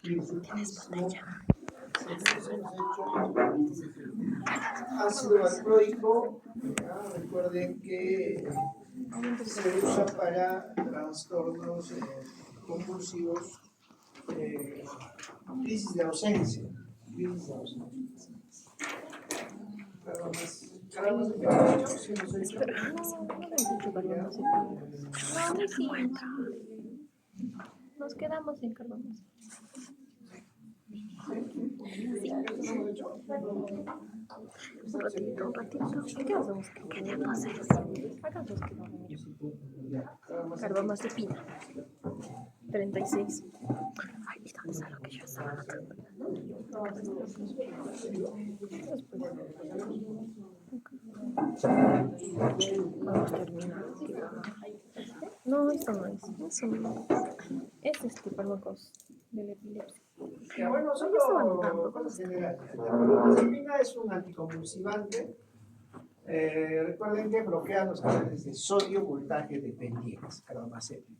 mismo hemos hecho ácido valproico. Recuerden que se usa para trastornos convulsivos, crisis de ausencia. Carbamas si hemos hecho. Nos quedamos en carbonos. Un ratito. ¿Qué hacemos? ¿Qué tiempo haces? Acá nos quedamos. Carbamazepina. 36. Ay, ¿y dónde está lo que yo estaba anotando? Vamos terminando. No, esto no es. Eso no es. Es fármacos de la epilepsia. Bueno, solo cosas generales. La carbamazepina es un anticonvulsivante. Recuerden que bloquea los canales de sodio voltaje dependientes. Carbamazepina.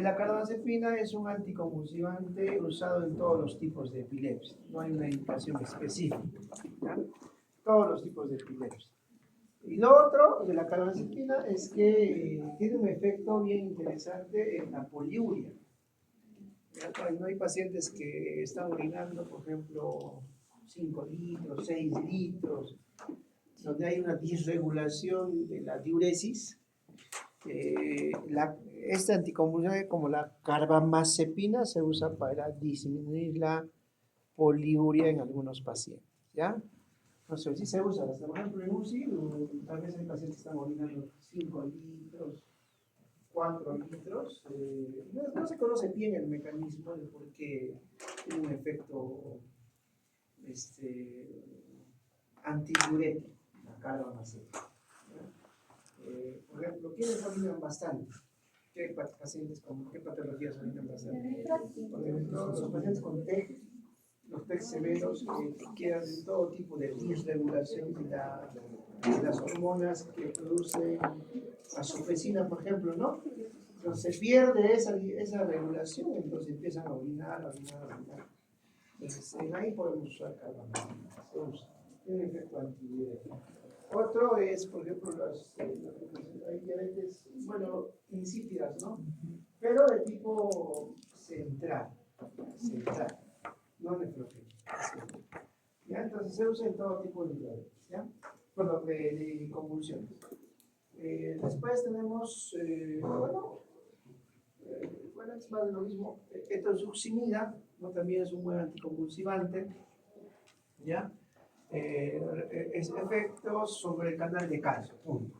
La carbamazepina es un anticonvulsivante usado en todos los tipos de epilepsia. No hay una indicación específica. ¿Ya? Todos los tipos de epilepsia. Y lo otro de la carbamazepina es que tiene un efecto bien interesante en la poliuria. No hay pacientes que están orinando, por ejemplo, 5 litros, 6 litros, donde hay una disregulación de la diuresis. Este anticonvulsivante, como la carbamazepina, se usa para disminuir la poliuria en algunos pacientes. ¿Ya? No sé si se usa, por ejemplo, en UCI, tal vez hay pacientes que están orinando 5 litros, 4 litros. No se conoce bien el mecanismo de por qué tiene un efecto antidiurético, la carbamazepina. Por ejemplo, ¿quiénes orinan bastante? ¿Qué pacientes con qué patologías orinan bastante? Los pacientes con TEC, los TEC severos que hacen todo tipo de disregulación de las hormonas que producen azofrecina, por ejemplo, ¿no? Entonces se pierde esa regulación, entonces empiezan a orinar. Entonces ahí podemos usar carbamazepina, se usa, tiene efecto antidiurético. Otro es, por ejemplo, hay diabetes, bueno, insípidas, ¿no? Pero de tipo central, no nefrogénica. ¿Ya? Entonces se usa en todo tipo de diabetes, ¿ya? Bueno, de convulsiones. Después tenemos, bueno, es más de lo mismo, etosuximida, ¿no? También es un buen anticonvulsivante, ¿ya? Es efectos sobre el canal de calcio, punto.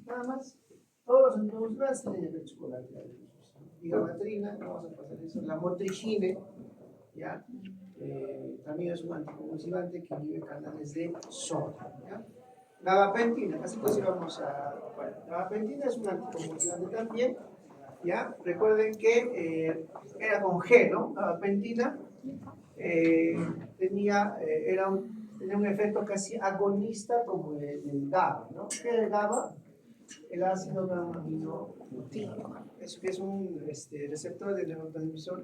Nada más, todos los anticonvulsivantes tienen efectos colaterales. Digabatrina, vamos a pasar eso, la motrigine, ¿ya? También es un anticonvulsivante que inhibe canales de sodio, ¿ya? Gabapentina, casi pues vamos a... Bueno, gabapentina es un anticonvulsivante también, ¿ya? Recuerden que era con G, ¿no? Gabapentina tenía un efecto casi agonista como el GABA, ¿no? ¿Qué es el GABA? El ácido gamma-aminobutírico. Es un receptor de neurotransmisor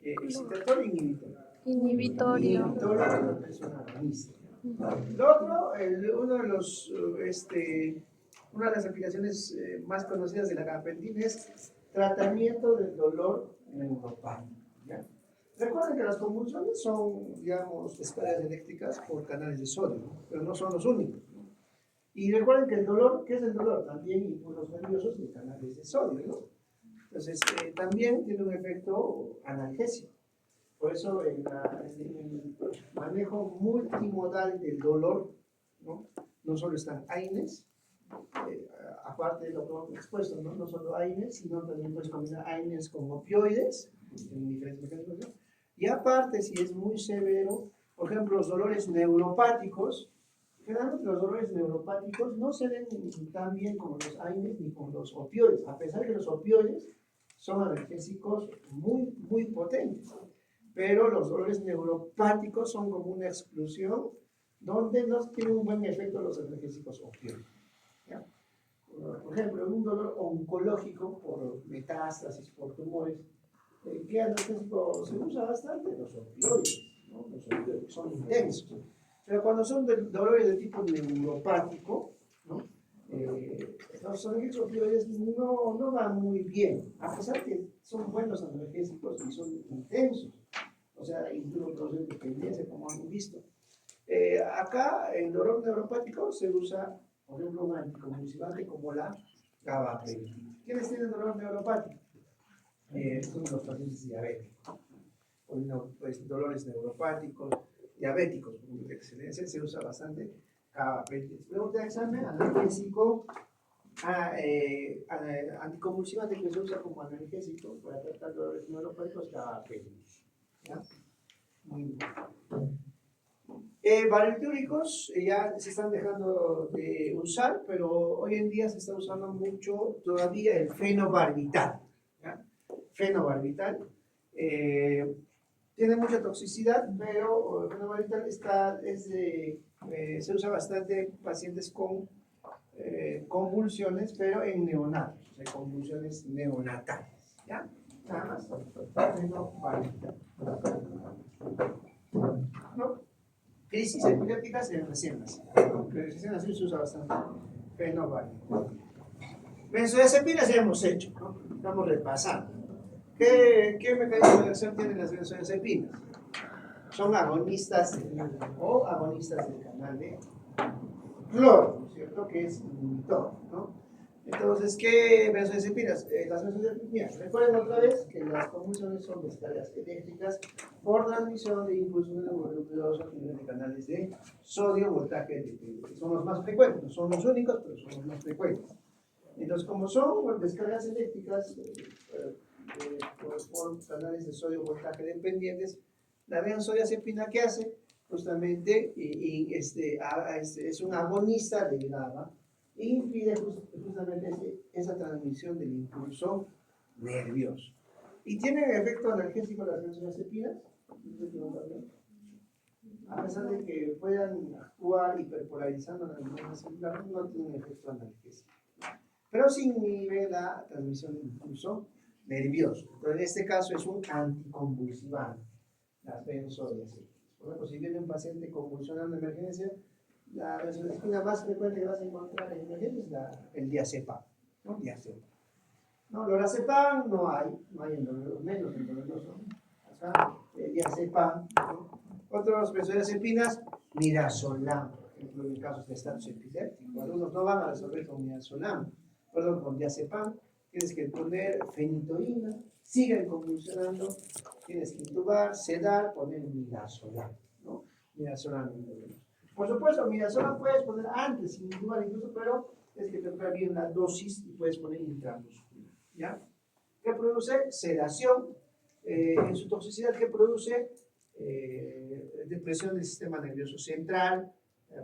excitatorio inhibitorio. Inhibitorio de una persona agonista. Lo otro, una de las aplicaciones más conocidas de la gabapentina es tratamiento del dolor neuropático. ¿Ya? Recuerden que las convulsiones son, digamos, descargas eléctricas por canales de sodio, pero no son los únicos. Y recuerden que el dolor, ¿qué es el dolor? También impulsos nerviosos de canales de sodio, ¿no? Entonces, también tiene un efecto analgésico. Por eso, en el manejo multimodal del dolor, no solo están AINES, aparte de lo que hemos expuesto, no solo AINES, sino también puedes combinar AINES con opioides, en diferentes mecanismos. Y aparte, si es muy severo, por ejemplo, los dolores neuropáticos, generalmente los dolores neuropáticos no se ven tan bien como los AINES ni como los opioides, a pesar de que los opioides son analgésicos muy, muy potentes. Pero los dolores neuropáticos son como una exclusión donde no tienen un buen efecto los analgésicos opioides. ¿Ya? Por ejemplo, un dolor oncológico por metástasis, por tumores, ¿Qué analgésico se usa bastante? Los opioides, ¿no? Los opioides son intensos. Pero cuando son dolores de tipo neuropático, ¿no? Los opioides no van muy bien, a pesar que son buenos analgésicos y son intensos. O sea, incluso producen dependencia, como han visto. Acá, el dolor neuropático se usa, por ejemplo, un anticonvulsivante como la gabapentina. ¿Quiénes tienen dolor neuropático? Son los pacientes diabéticos. Pues, dolores neuropáticos, diabéticos, por excelencia, se usa bastante gabapentina. Pregunta de examen, analgésico, anticonvulsivante que se usa como analgésico para tratar dolores neuropáticos, gabapentina. ¿Ya? Muy bien. Barbitúricos ya se están dejando de usar, pero hoy en día se está usando mucho todavía el fenobarbital. ¿Ya? Fenobarbital tiene mucha toxicidad, pero el fenobarbital se usa bastante en pacientes con convulsiones, pero en neonatos, o sea, convulsiones neonatales. ¿Ya? Nada más. Fenobarbital. ¿No? Crisis epilépticas en recién nacidos. Recién nacidos se usa bastante fenobarbital. Benzodiazepinas ya hemos hecho, ¿no? Estamos repasando. ¿Qué mecanismo de acción tienen las benzodiazepinas? Son agonistas o agonistas del canal de cloro, ¿no es cierto? Que es inhibitor, ¿no? Entonces, ¿qué benzodiazepinas? Las benzodiazepinas, recuerden otra vez que las convulsiones son descargas eléctricas por transmisión de impulsos neuromusculosos a nivel de canales de sodio, voltaje dependiente. Son los más frecuentes, no son los únicos, pero son los más frecuentes. Entonces, como son descargas eléctricas por canales de sodio, voltaje dependientes, la benzodiazepina, ¿qué hace? Justamente es un agonista de GABA e impide justamente esa transmisión del impulso nervioso. ¿Y tienen efecto analgésico las benzodiazepinas? A pesar de que puedan actuar hiperpolarizando las neuronas celulares, no tienen efecto analgésico. Pero sí inhibe la transmisión del impulso nervioso. Entonces, en este caso es un anticonvulsivante, las benzodiazepinas. Por ejemplo, si viene un paciente convulsionando en emergencia, la benzodiazepina más frecuente que vas a encontrar en emergencia es el diazepam, ¿no? Diazepam. No, lorazepam no hay en los menos en doloroso. Acá, diazepam, ¿no? Otras benzodiazepinas, midazolam, por ejemplo, en casos de estatus epiléptico. Algunos no van a resolver con midazolam, perdón, con diazepam. Tienes que poner fenitoína, siguen convulsionando, tienes que intubar, sedar, poner midazolam, ¿no? Midazolam. Por supuesto, midazolam puedes poner antes, sin intubar incluso, pero es que te toca bien la dosis y puedes poner intramuscular, ¿ya? ¿Qué produce? Sedación. En su toxicidad, ¿qué produce? Depresión del sistema nervioso central,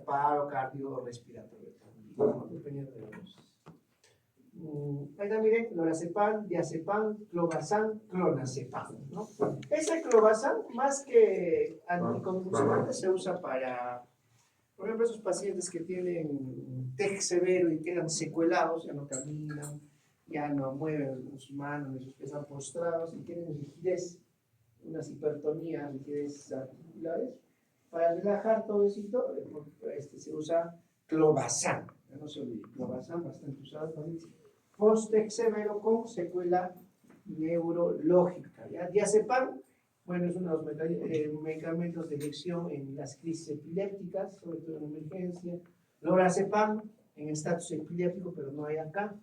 paro cardiorrespiratorio, ¿no? Dependiendo de la dosis. Ahí está, miren, lorazepam, diazepam, clobazam, clonazepam, ¿no? Ese clobazam, más que anticonvulsivante, se usa para, por ejemplo, esos pacientes que tienen TEC severo y quedan secuelados, ya no caminan, ya no mueven sus manos, ni sus pies, están postrados y tienen rigidez, unas hipertonías, rigidez articulares. Para relajar todo eso, se usa clobazam, no se olvide, clobazam bastante usado también. Post-TEC severo con secuela neurológica. ¿Ya? Diazepam, bueno, es uno de los medicamentos de elección en las crisis epilépticas, sobre todo en emergencia. Lorazepam en estatus epiléptico, pero no hay acá.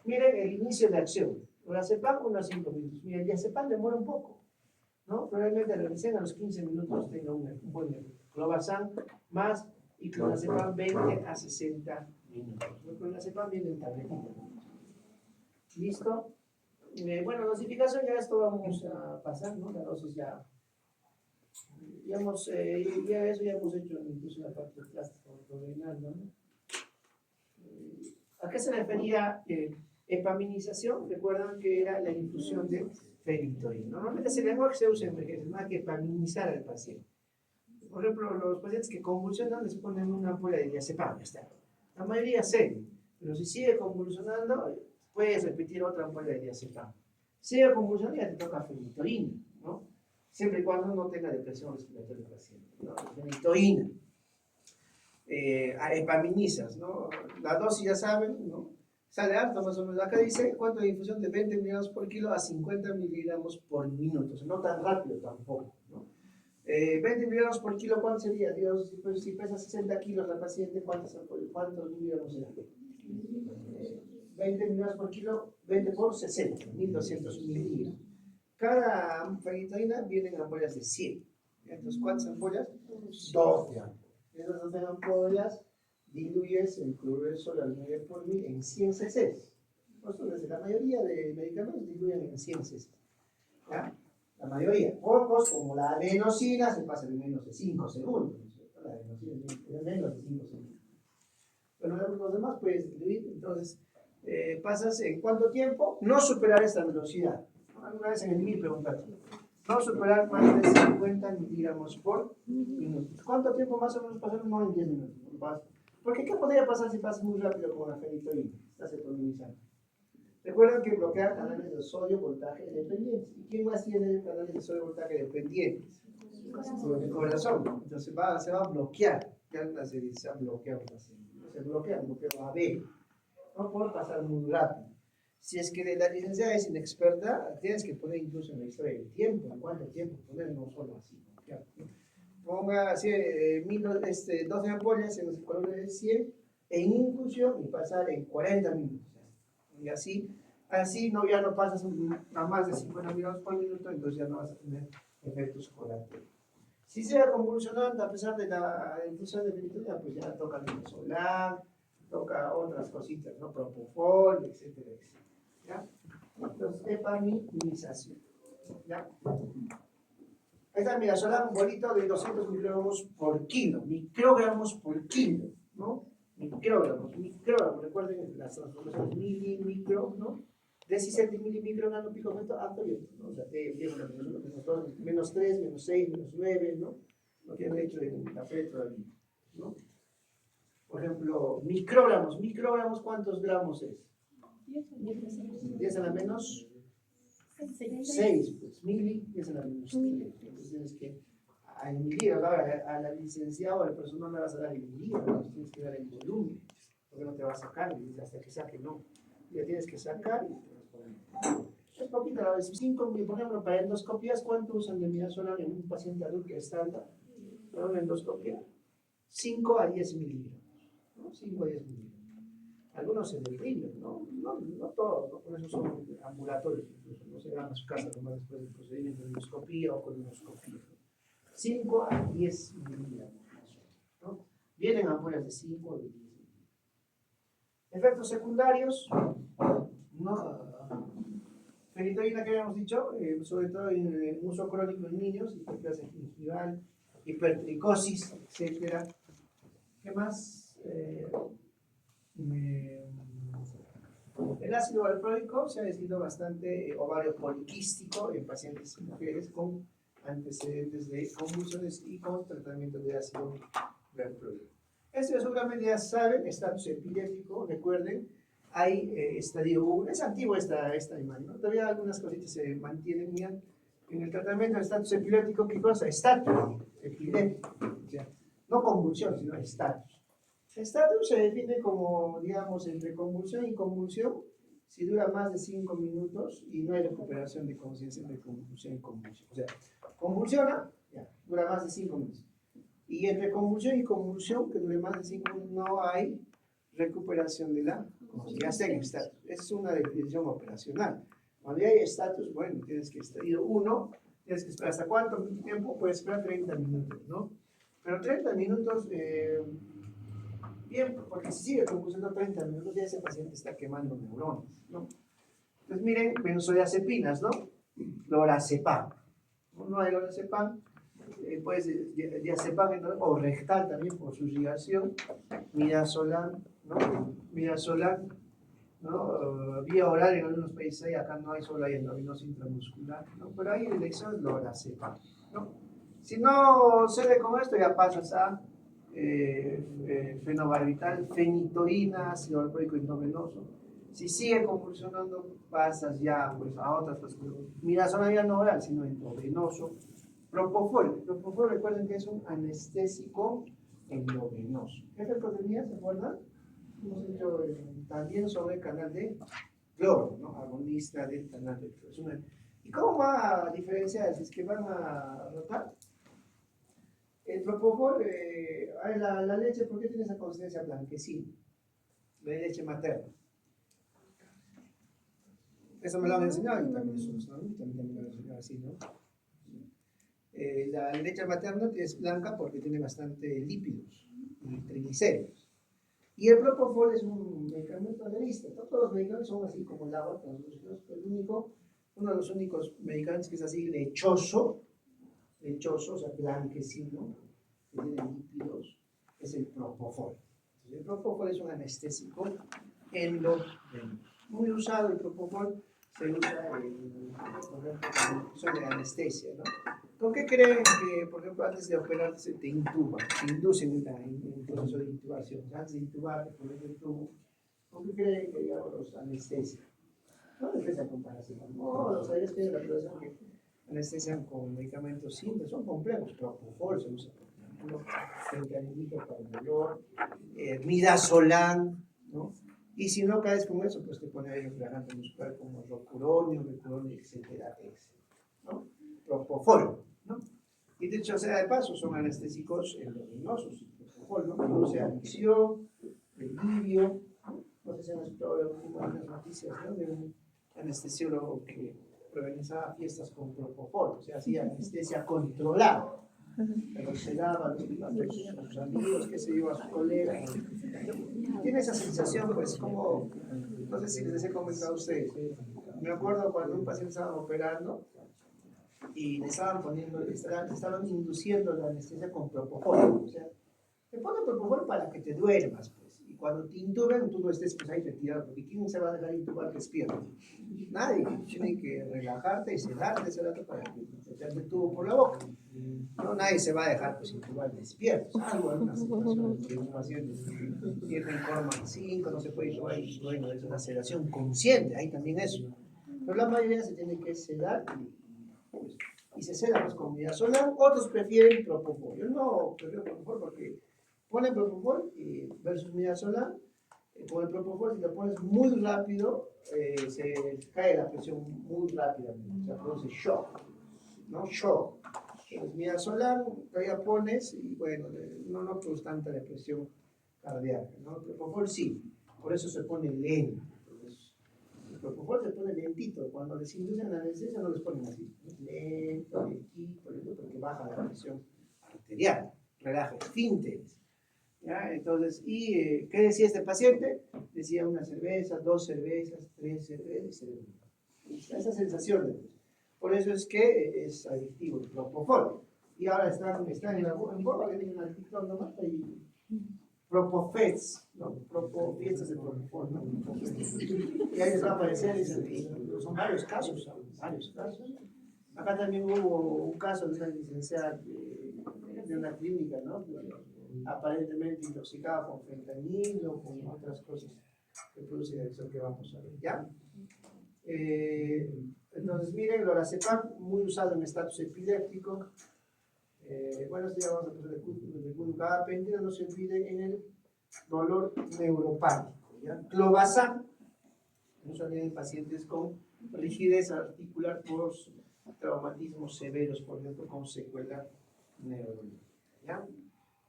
Miren el inicio de acción. Lorazepam unos 5 minutos. Miren, el diazepam demora un poco, ¿no? Probablemente recién a los 15 minutos tenga un buen efecto. Clobazam más y clonazepam 20 a 60 minutos. El clonazepam viene en tabletita. ¿Listo? Bueno, dosificación ya esto vamos a pasar, ¿no? La dosis ya hemos, eso ya hemos hecho incluso la parte plástica ortorenal, ¿no? ¿A qué se refería epaminización? Recuerdan que era la infusión de fenitoína. Normalmente ese lenguaje se usa en emergencias, más que epaminizar al paciente. Por ejemplo, los pacientes que convulsionan les ponen una ampolla de diazepam, ya está. La mayoría serio, pero si sigue convulsionando, puedes repetir otra ampolla de diazepam. sigue convulsión ya te toca fenitoína, ¿no? Siempre y cuando no tenga depresión respiratoria el paciente, ¿no? Fenitoína. Epaminizas, ¿no? La dosis ya saben, ¿no? Sale alto más o menos. Acá dice cuánto de infusión de 20 miligramos por kilo a 50 miligramos por minuto. O sea, no tan rápido tampoco, ¿no? 20 miligramos por kilo, ¿cuánto sería? Dios, pues, si pesa 60 kilos la paciente, ¿cuántos miligramos será? 20 miligramos por kilo, 20 por 60, 1200 miligramos. Cada fenitoína viene en ampollas de 100. Entonces, ¿cuántas ampollas? 12 ampollas. Esas 12 ampollas diluyes el cloruro de sodio al 9 por 1000 en 100 cc. Entonces, la mayoría de medicamentos diluyen en 100 cc. ¿Ya? La mayoría. Pocos, como la adenosina, se pasan en menos de 5 segundos. La adenosina es en menos de 5 segundos. Pero los demás puedes diluir. Entonces, pasas en cuánto tiempo, no superar esta velocidad. Alguna vez en el 1000 preguntaste. No superar más de 50 miligramos por minuto. ¿Cuánto tiempo más o menos pasar? No en 10 minutos. Porque ¿qué podría pasar si pasas muy rápido con la fenitoína? Estás economizando. Recuerden que bloquear canales de sodio voltaje dependientes. ¿Y quién más tiene canales de sodio voltaje dependientes? El corazón. Entonces se va a bloquear. Ya se dice bloquear. Se bloquea, bloqueo AB. No puede pasar muy rápido. Si es que la licenciada es inexperta, tienes que poner incluso en la historia del tiempo, en cuánto tiempo poner, no solo así. Ponga así, 12 ampollas en los colores de 100 en infusión y pasar en 40 minutos. Y así no, ya no pasas a más de 50 minutos por minuto, entonces ya no vas a tener efectos colaterales. Si se va convulsionando a pesar de la infusión de fenitoína, pues ya toca midazolam, toca otras cositas, ¿no? Propofol, etcétera, etcétera. ¿Ya? Entonces, epaminización. ¿Ya? Esta midazolam, un bolito de 200 microgramos por kilo, ¿no? Microgramos. Recuerden las transformaciones micro, ¿no? 17 milimicro, nano, pico, metro, alto y alto, ¿no? O sea, menos 3, menos 6, menos 9, ¿no? No tiene hecho en la fe todavía, ¿no? Por ejemplo, microgramos, ¿cuántos gramos es? 10 a la menos 6, pues mili, 10 a la menos 3. Entonces tienes que, en mililitros, a la licenciada o al personal no le vas a dar en mililitros, tienes que dar en volumen, porque no te va a sacar, hasta que saque, no. Ya tienes que sacar y te vas a poner. Es poquito, a veces 5, por ejemplo, para endoscopias, ¿cuánto usan de midazolam en un paciente adulto estándar? Para una endoscopia, 5 a 10 miligramos, ¿no? 5 a 10 miligramos. Algunos en el riñón, no todos, ¿no? Por eso son ambulatorios, incluso no se van a su casa como después del procedimiento de endoscopía o colonoscopía. 5 a 10 miligramos, ¿no? Vienen ampollas de 5 o de 10 miligramos. Efectos secundarios, ¿no? Fenitoína que habíamos dicho, sobre todo en uso crónico en niños, hiperplasia gingival, hipertricosis, etc. ¿Qué más? El ácido valproico se ha descrito bastante ovario poliquístico en pacientes y mujeres con antecedentes de convulsiones y con tratamiento de ácido valproico. Esto seguramente ya saben, estatus epiléptico, recuerden, hay estadio 1, es antiguo esta imagen, ¿no? Todavía algunas cositas se mantienen bien. En el tratamiento de estatus epiléptico, ¿qué cosa? Estatus epiléptico, o sea, no convulsión, sino estatus. Estatus se define como, digamos, entre convulsión y convulsión, si dura más de 5 minutos y no hay recuperación de conciencia entre convulsión y convulsión. O sea, convulsiona, ya, dura más de 5 minutos. Y entre convulsión y convulsión, que dure más de 5 minutos, no hay recuperación de la conciencia. Ya está en estatus. Esa es una definición operacional. Cuando ya hay estatus, bueno, tienes que estadio 1, tienes que esperar. ¿Hasta cuánto tiempo? Puedes esperar 30 minutos, ¿no? Pero 30 minutos, bien, porque si sigue convulsionando 30 minutos, ya ese paciente está quemando neuronas, ¿no? Entonces, miren, benzodiazepinas, ¿no? Lorazepam. No hay lorazepam. Pues diazepam o rectal también por su irrigación, midazolam, ¿no? Midazolam, ¿no? Vía oral en algunos países hay, acá no hay, solo hay endovenosa intramuscular, ¿no? Pero ahí en elección lorazepam, ¿no? Si no cede con esto, ya pasas a fenobarbital, fenitoína, ácido valproico endovenoso. Si sigue convulsionando, pasas ya pues, a otras cosas. Midazolam ya no oral, sino endovenoso. Propofol. Propofol, recuerden que es un anestésico endovenoso. ¿Qué tenía? ¿Se acuerdan? Hemos hecho también sobre el canal de cloro, ¿no? Agonista del canal de cloro. ¿Y cómo va a diferenciarse? ¿Es que van a rotar? El propofol, la leche, ¿por qué tiene esa consistencia blanquecina? La leche materna. Eso me lo han enseñado y también eso, ¿no? También me lo han enseñado así, ¿no? La leche materna es blanca porque tiene bastante lípidos y triglicéridos. Y el propofol es un medicamento agonista. Todos los medicamentos son así como el agua, uno de los únicos medicamentos que es así lechoso, o sea, blanquecino, que tiene lípidos, es el propofol. El propofol es un anestésico endovenoso. Muy usado el propofol, se usa de anestesia, ¿no? ¿Con qué creen que, por ejemplo, antes de operarte se te intuba, te inducen en un proceso de intubación? Antes de intubarte, por ejemplo, el tubo, ¿con qué creen que, digamos, los anestesian? No anestesian con paracetamol, los aires tienen la relación que anestesian con medicamentos simples, son complejos, propofol se usa, por ejemplo, fentanilo para el dolor, midazolam, ¿no? Y si no caes con eso, pues te pone ahí un relajante muscular como rocuronio, etcétera, ¿no? Propofol, ¿no? Y de hecho, sea de paso, son anestésicos endovenosos, propofol, ¿no? Produce adicción, delivio, no sé si han escuchado algunas noticias, ¿no? De un anestesiólogo que organizaba fiestas con propofol, o sea, hacía anestesia controlada. Pero se daba a sus amigos, qué sé yo, a sus colegas. Tiene esa sensación, pues, como, no sé si les he comentado a ustedes. Me acuerdo cuando un paciente estaba operando y le estaban poniendo, estaban induciendo la anestesia con propofol. O sea, te ponen propofol para que te duermas, pues. Y cuando te intuben, tú no estés pues, ahí retirado, porque ¿quién se va a dejar intubar despierto? Nadie. Tiene que relajarte y sedarte ese rato para que te el tubo por la boca. No, nadie se va a dejar pues, intubar despierto. Salvo algunas situaciones que un paciente tiene Corman 5, no se puede intubar y bueno, es una sedación consciente, hay también eso. Pero la mayoría se tiene que sedar y se seda pues, con midazolam. Otros prefieren propofol. Yo no prefiero propofol porque ponen propofol versus midazolam. Con el propofol, si lo pones muy rápido, se cae la presión muy rápidamente, o sea, produce shock, ¿no? Shock. Entonces, midazolam, todavía pones y bueno, no produce tanta depresión cardíaca, ¿no? El propofol sí, por eso se pone lento. El propofol se pone lentito, cuando les inducen la anestesia no les ponen así, lento, lentito, porque baja la presión arterial, relaja esfínteres. ¿Ya? Entonces, ¿qué decía este paciente? Decía una cerveza, 2 cervezas, 3 cervezas, esa sensación. Por eso es que es adictivo el propofol. Y ahora están en boga, que tienen al TikTok nomás, y propofets, ¿no? Fiestas de propofol, ¿no? Y ahí les va a aparecer, son varios casos, varios casos. Acá también hubo un caso de una licenciada de una clínica, ¿no? Aparentemente intoxicada con fentanilo o con otras cosas que producen eso que vamos a ver, ¿ya? Entonces, miren, lorazepam, muy usado en estatus epiléptico. Bueno, esto ya vamos a pasar de gabapentina, no se olviden en el dolor neuropático, ¿ya? Clobazam, usualmente en pacientes con rigidez articular por traumatismos severos, por ejemplo, con secuela neurológica, ¿ya?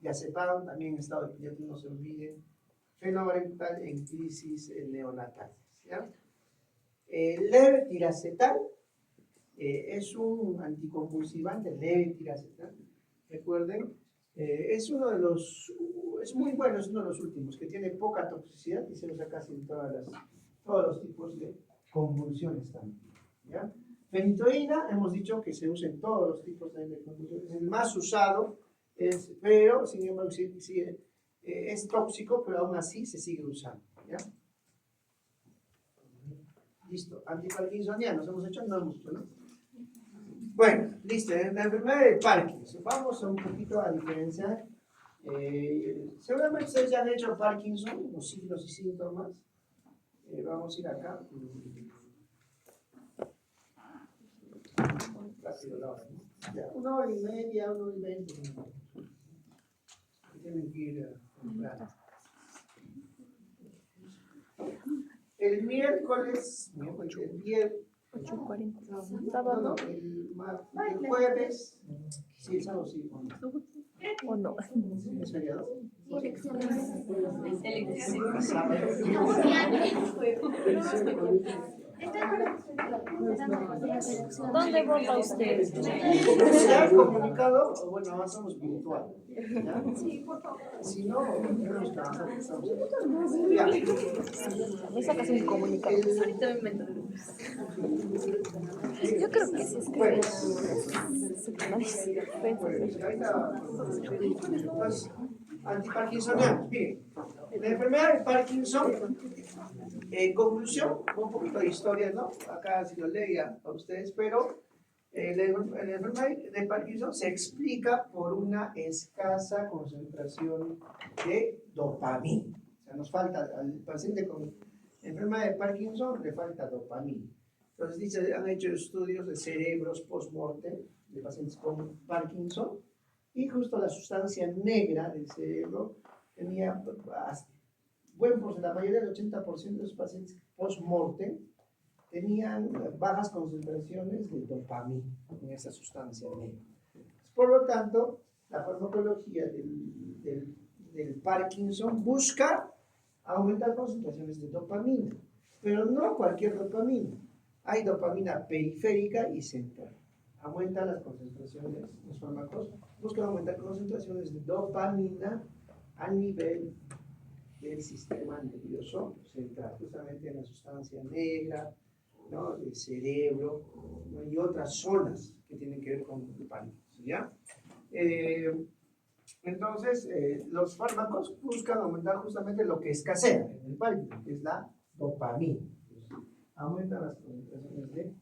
Diazepam, también en estado epiléptico, no se olviden. Fenobarbital en crisis neonatales, ¿ya? Levetiracetal es un anticonvulsivante, levetiracetal, recuerden, es uno de los, es muy bueno, es uno de los últimos, que tiene poca toxicidad y se usa casi en todos los tipos de convulsiones también, ¿ya? Fenitoína, hemos dicho que se usa en todos los tipos de convulsiones, el más usado, pero sin embargo es tóxico, pero aún así se sigue usando, ¿ya? Listo, antiparkinsonianos, hemos hecho, no hemos hecho, ¿no? Bueno, listo, en la enfermedad de Parkinson, vamos un poquito a diferenciar. Seguramente ustedes ya han hecho Parkinson, los signos y síntomas. Vamos a ir acá. Rápido la hora, ¿no? Ya, 1 hora y media, 1 hora y 20 minutos. Tienen que ir a comprar. El miércoles, el 8:40. no, Sábado el jueves, sí, el sábado sí, o no. ¿es feriado? ¿Dónde vota usted? Se ha comunicado, bueno, avanzamos virtual. ¿Ya? Si no, tenemos que avanzar. Ya. Me sacas un comunicado. Yo creo que sí es que Entonces, antiparkinsoniano. Miren, la enfermedad de Parkinson, conclusión, un poquito de historia, ¿no? Acá si lo leía a ustedes, pero la enfermedad de Parkinson se explica por una escasa concentración de dopamina. O sea, nos falta, al paciente con enfermedad de Parkinson le falta dopamina. Entonces, dice, han hecho estudios de cerebros post-mortem de pacientes con Parkinson y justo la sustancia negra del cerebro tenía buen porcentaje, la mayoría del 80% de los pacientes post-mortem tenían bajas concentraciones de dopamina en esa sustancia negra. Por lo tanto, la farmacología del Parkinson busca aumentar concentraciones de dopamina, pero no cualquier dopamina. Hay dopamina periférica y central. Aumenta las concentraciones, los fármacos buscan aumentar concentraciones de dopamina a nivel del sistema nervioso central, justamente en la sustancia negra, ¿no? Del cerebro, ¿no? Y otras zonas que tienen que ver con el Parkinson, ¿ya? Entonces, los fármacos buscan aumentar justamente lo que escasea en el Parkinson, que es la dopamina. Aumentan las concentraciones de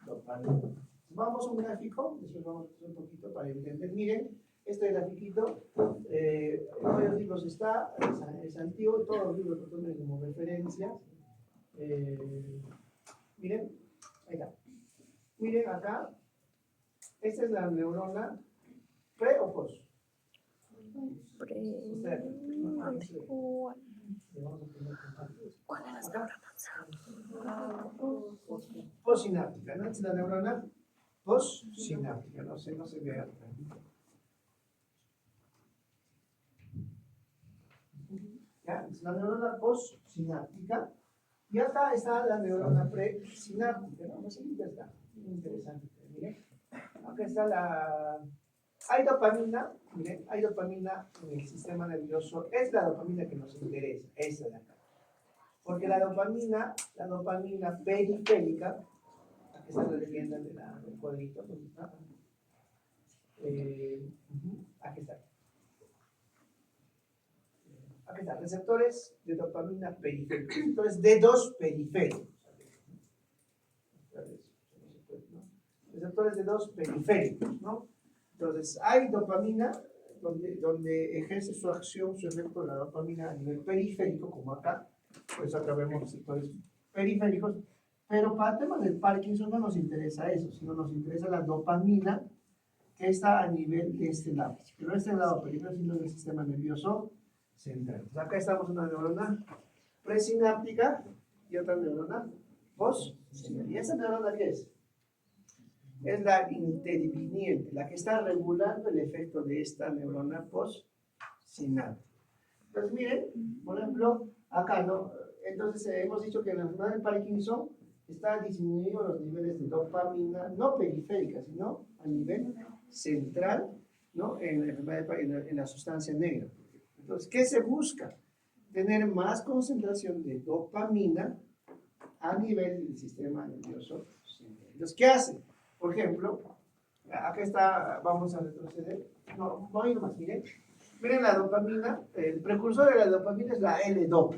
dopamina. Vamos a un gráfico, después vamos a hacer un poquito para entender. Miren, este grafiquito, en los libros está, es antiguo, todos los libros lo tomen como referencia. Miren, ahí está. Miren acá, esta es la neurona pre o post. ¿Cuál es la neuronas? Postsináptica, ¿no? Es la neurona postsináptica, no se ve acá. ¿Ya? Es la neurona postsináptica. Y acá está la neurona presináptica, ¿no? No sé qué está. Muy interesante. Miren. Acá está la. Hay dopamina, miren, hay dopamina en el sistema nervioso. Es la dopamina que nos interesa, esa de acá. Porque la dopamina periférica, aquí está la leyenda del cuadrito, ¿dónde está? Aquí está. Aquí está, receptores de dopamina periférica, receptores D2 periféricos. Receptores D2 periféricos, ¿no? Entonces, hay dopamina donde ejerce su acción, su efecto la dopamina a nivel periférico, como acá. Por eso acá vemos receptores periféricos. Pero para temas del Parkinson no nos interesa eso, sino nos interesa la dopamina que está a nivel de este lado. Pero este lado periférico, sino del sistema nervioso central. Entonces, acá estamos en una neurona presináptica y otra neurona postsináptica. ¿Y esa neurona qué es? Es la interviniente, la que está regulando el efecto de esta neurona postsináptica. Entonces, miren, por ejemplo, acá, ¿no? Entonces, hemos dicho que en la enfermedad de Parkinson está disminuidos los niveles de dopamina, no periférica, sino a nivel central, ¿no? En la enfermedad en la sustancia negra. Entonces, ¿qué se busca? Tener más concentración de dopamina a nivel del sistema nervioso central. Entonces, ¿qué hace? Por ejemplo, acá está, vamos a retroceder. No hay más, miren. Miren la dopamina, el precursor de la dopamina es la L-dopa,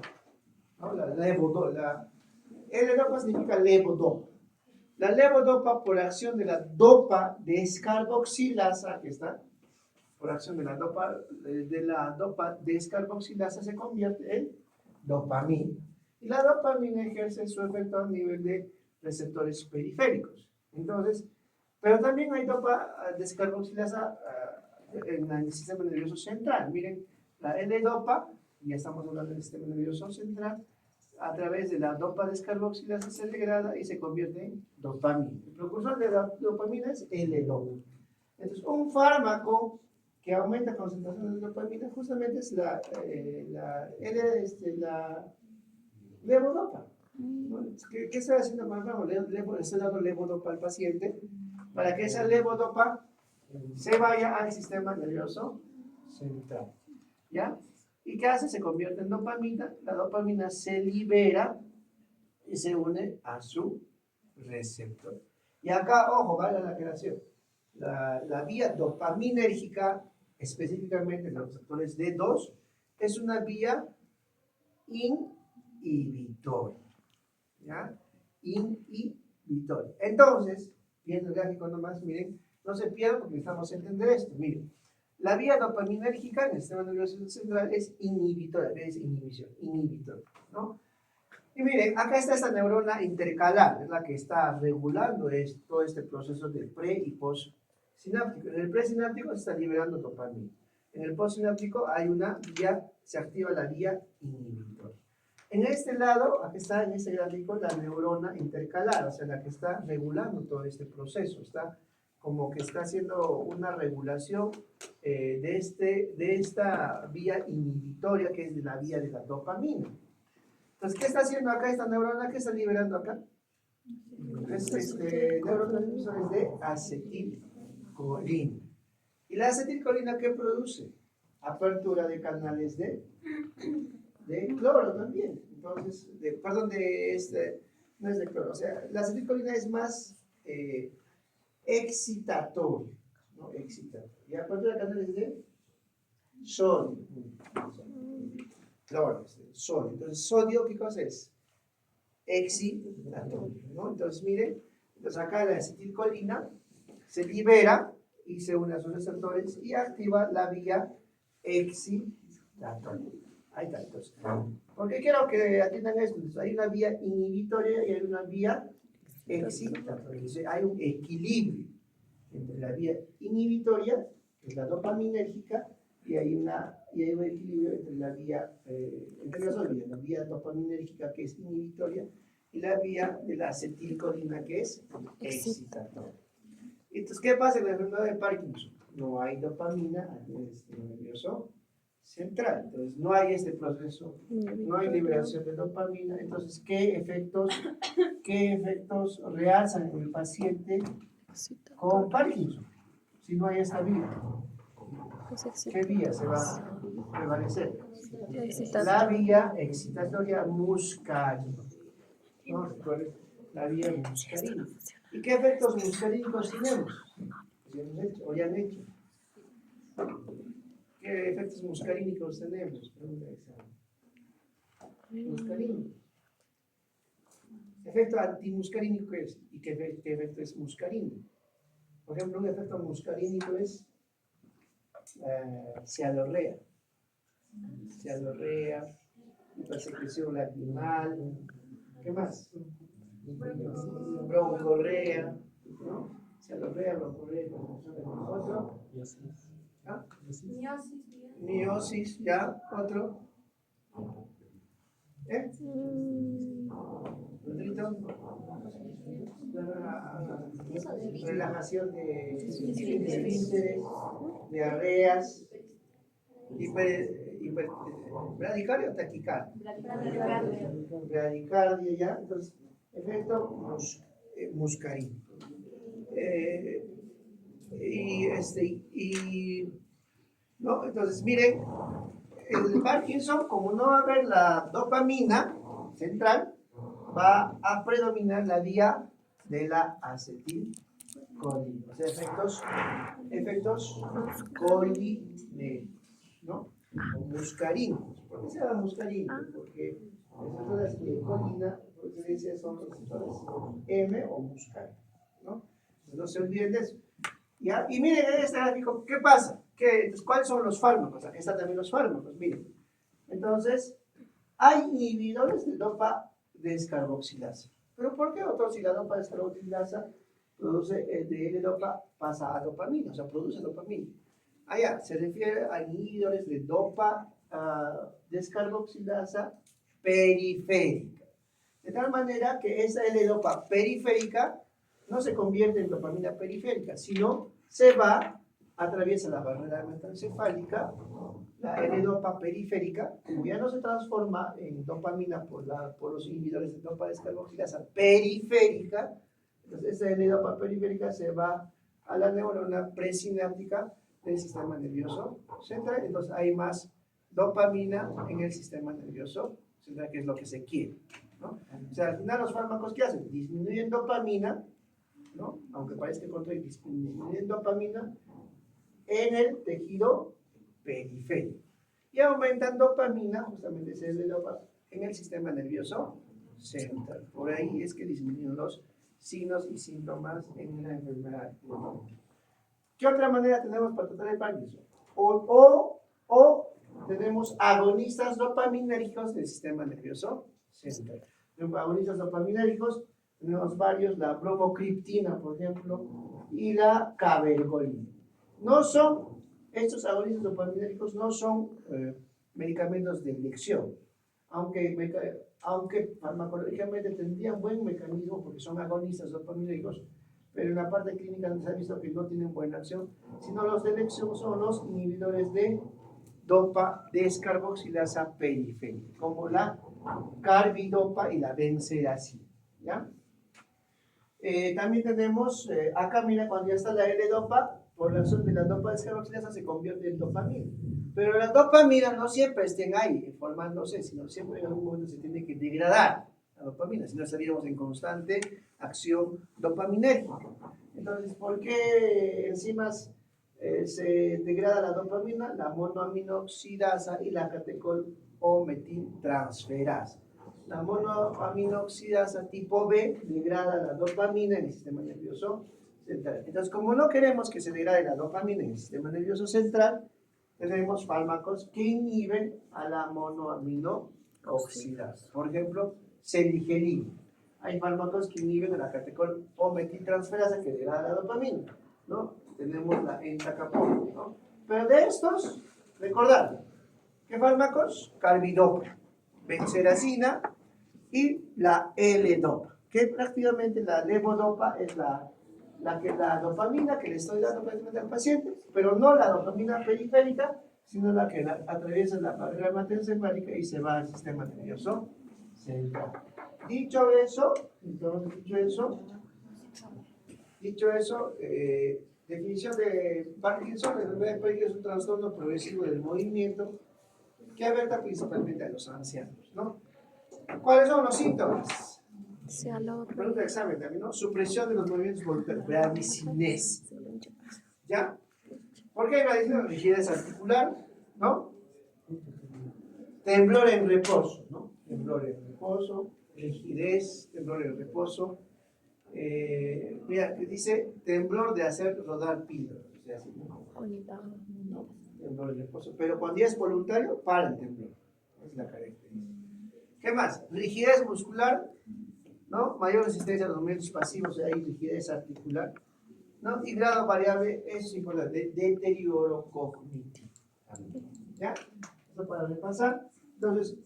¿no? La levodopa. L-dopa significa levodopa. La levodopa, por acción de la dopa descarboxilasa, que está, por acción de la dopa descarboxilasa, se convierte en dopamina. Y la dopamina ejerce su efecto a nivel de receptores periféricos. Entonces, pero también hay dopa descarboxilasa en el sistema nervioso central. Miren, la L-dopa, ya estamos hablando del sistema nervioso central, a través de la dopa descarboxilasa se degrada y se convierte en dopamina. El precursor de la dopamina es L-dopa. Entonces, un fármaco que aumenta concentraciones de dopamina justamente es la levodopa. ¿No? ¿Qué estoy haciendo con el fármaco? Le estoy dando levodopa al paciente para que esa levodopa se vaya al sistema nervioso central. ¿Ya? ¿Y qué hace? Se convierte en dopamina. La dopamina se libera y se une a su receptor. Y acá, ojo, vale la aclaración. La vía dopaminérgica, específicamente en los receptores D2, es una vía inhibitoria. ¿Ya? Inhibitoria. Entonces, viendo el gráfico nomás, miren, no se pierdan porque necesitamos entender esto. Miren, la vía dopaminérgica en el sistema nervioso central es inhibitoria, es inhibición, inhibitoria, ¿no? Y miren, acá está esta neurona intercalar, es la que está regulando todo este proceso de pre y postsináptico. En el presináptico se está liberando dopamina. En el postsináptico hay una vía, se activa la vía inhibitoria. En este lado, aquí está en este gráfico la neurona intercalar, o sea, la que está regulando todo este proceso, está como que está haciendo una regulación de esta vía inhibitoria que es de la vía de la dopamina. Entonces, ¿qué está haciendo acá esta neurona? ¿Qué está liberando acá? Neurotransmisores de acetilcolina. ¿Y la acetilcolina qué produce? Apertura de canales de cloro también. Entonces, no es de cloro, o sea, la acetilcolina es más excitatoria, ¿no? Excitatoria. Y apertura de canales de sodio. Cloro, sodio. Entonces, sodio, ¿qué cosa es? Excitatorio, ¿no? Entonces, miren, entonces acá la acetilcolina se libera y se une a sus receptores y activa la vía excitatoria. Ahí está, entonces. Porque quiero que atiendan esto. Entonces, hay una vía inhibitoria y hay una vía excitatoria. Entonces, hay un equilibrio entre la vía inhibitoria, que es la dopaminérgica, y hay un equilibrio entre la vía, entre las dos vías, la vía dopaminérgica que es inhibitoria y la vía de la acetilcolina que es excitatoria. Entonces, ¿qué pasa en la enfermedad de Parkinson? No hay dopamina en el sistema nervioso central, entonces no hay este proceso, no hay liberación de dopamina. Entonces, ¿qué efectos realzan en el paciente con Parkinson si no hay esta vía? ¿Qué vía se va a prevalecer? La vía excitatoria muscarina. ¿No? La vía muscarina. ¿Y qué efectos muscarínicos tenemos? Ya han hecho. ¿Qué efectos muscarínicos tenemos? Muscarínico. ¿Efecto antimuscarínico es? ¿Y qué efecto es muscarínico? Por ejemplo, un efecto muscarínico es cialorrea, hipersecreción lacrimal, ¿qué más? Broncorrea, ¿no? Cialorrea, broncorrea, otro. ¿Ah? Miosis, ¿ya? Otro. Relajación de esfínteres, diarreas, bradicardia o taquicardia. Bradicardia, ¿ya? Entonces, efecto muscarino. ¿No? Entonces, miren, el Parkinson, como no va a haber la dopamina central, va a predominar la vía de la acetilcolina, o sea, efectos colinérgicos, ¿no? O muscarínicos. ¿Por qué se llama muscarino? Porque las receptores de colina, por excelencia, son receptores M o muscarino, ¿no? Entonces, no se olviden de eso. ¿Ya? Y miren en este gráfico, ¿qué pasa? Entonces, ¿cuáles son los fármacos? Aquí están también los fármacos, miren. Entonces, Hay inhibidores de dopa descarboxilasa. ¿Pero por qué, doctor? Si la dopa descarboxilasa produce de L-dopa, pasa a dopamina, o sea, produce dopamina. Allá se refiere a inhibidores de dopa descarboxilasa periférica. De tal manera que esa L-dopa periférica no se convierte en dopamina periférica, sino se va, atraviesa la barrera hematoencefálica, la L-dopa periférica, como ya no se transforma en dopamina por los inhibidores de dopa descarboxilasa periférica, entonces esa L-dopa periférica se va a la neurona presináptica del sistema nervioso central, entonces hay más dopamina en el sistema nervioso central, que es lo que se quiere, ¿no? O sea, al final los fármacos, ¿qué hacen? Disminuyen dopamina, ¿no? Aunque parezca contrario, disminuyen dopamina en el tejido periférico y aumentan dopamina, justamente ese es el dopa, en el sistema nervioso central. Por ahí es que disminuyen los signos y síntomas en la enfermedad. ¿Qué otra manera tenemos para tratar el Parkinson? O tenemos agonistas dopaminérgicos del sistema nervioso central. Agonistas dopaminérgicos tenemos varios, la bromocriptina, por ejemplo, y la cabergolina. No son, estos agonistas dopaminérgicos no son medicamentos de elección, aunque farmacológicamente tendrían buen mecanismo porque son agonistas dopaminérgicos, pero en la parte clínica se ha visto que no tienen buena acción, sino los de elección son los inhibidores de dopa descarboxilasa periférica, como la carbidopa y la benzodiazepina, ¿ya? También tenemos, acá mira, cuando ya está la L-dopa, por la acción de la dopa descarboxilasa se convierte en dopamina. Pero la dopamina no siempre estén ahí formándose, sino siempre en algún momento se tiene que degradar la dopamina, si no estaríamos en constante acción dopaminérgica. Entonces, ¿por qué enzimas se degrada la dopamina? La monoaminoxidasa y la catecol o metiltransferasa. La monoaminoxidasa tipo B degrada la dopamina en el sistema nervioso central. Entonces, como no queremos que se degrade la dopamina en el sistema nervioso central, tenemos fármacos que inhiben a la monoaminoxidasa. Por ejemplo, celigelina. Hay fármacos que inhiben a la catecol o metiltransferasa que degrada la dopamina, ¿no? Tenemos la entacapona, ¿no? Pero de estos, recordad, ¿qué fármacos? Carbidopa, benzodiazepina y la L-dopa, que prácticamente la levodopa es la dopamina que le estoy dando prácticamente al paciente, pero no la dopamina periférica, sino la que atraviesa la barrera hematoencefálica y se va al sistema nervioso central. Dicho eso, definición de Parkinson: la enfermedad de Parkinson es un trastorno progresivo del movimiento que afecta principalmente a los ancianos, ¿no? ¿Cuáles son los síntomas? Pregunta de examen también, ¿no? Supresión de los movimientos voluntarios, bradicinesia, ¿ya? ¿Por qué hay bradicinesia? Rigidez articular, ¿no? Temblor en reposo, ¿no? Temblor en reposo, rigidez, temblor en reposo. Mira, que dice temblor de hacer rodar píldoras, o sea, así, ¿no? Temblor en reposo. Pero cuando ya es voluntario, para el temblor. Es la característica. ¿Qué más? Rigidez muscular, ¿no? Mayor resistencia a los movimientos pasivos, hay rigidez articular, ¿no? Y grado variable, es importante, deterioro cognitivo. ¿Ya? Esto para repasar. Entonces,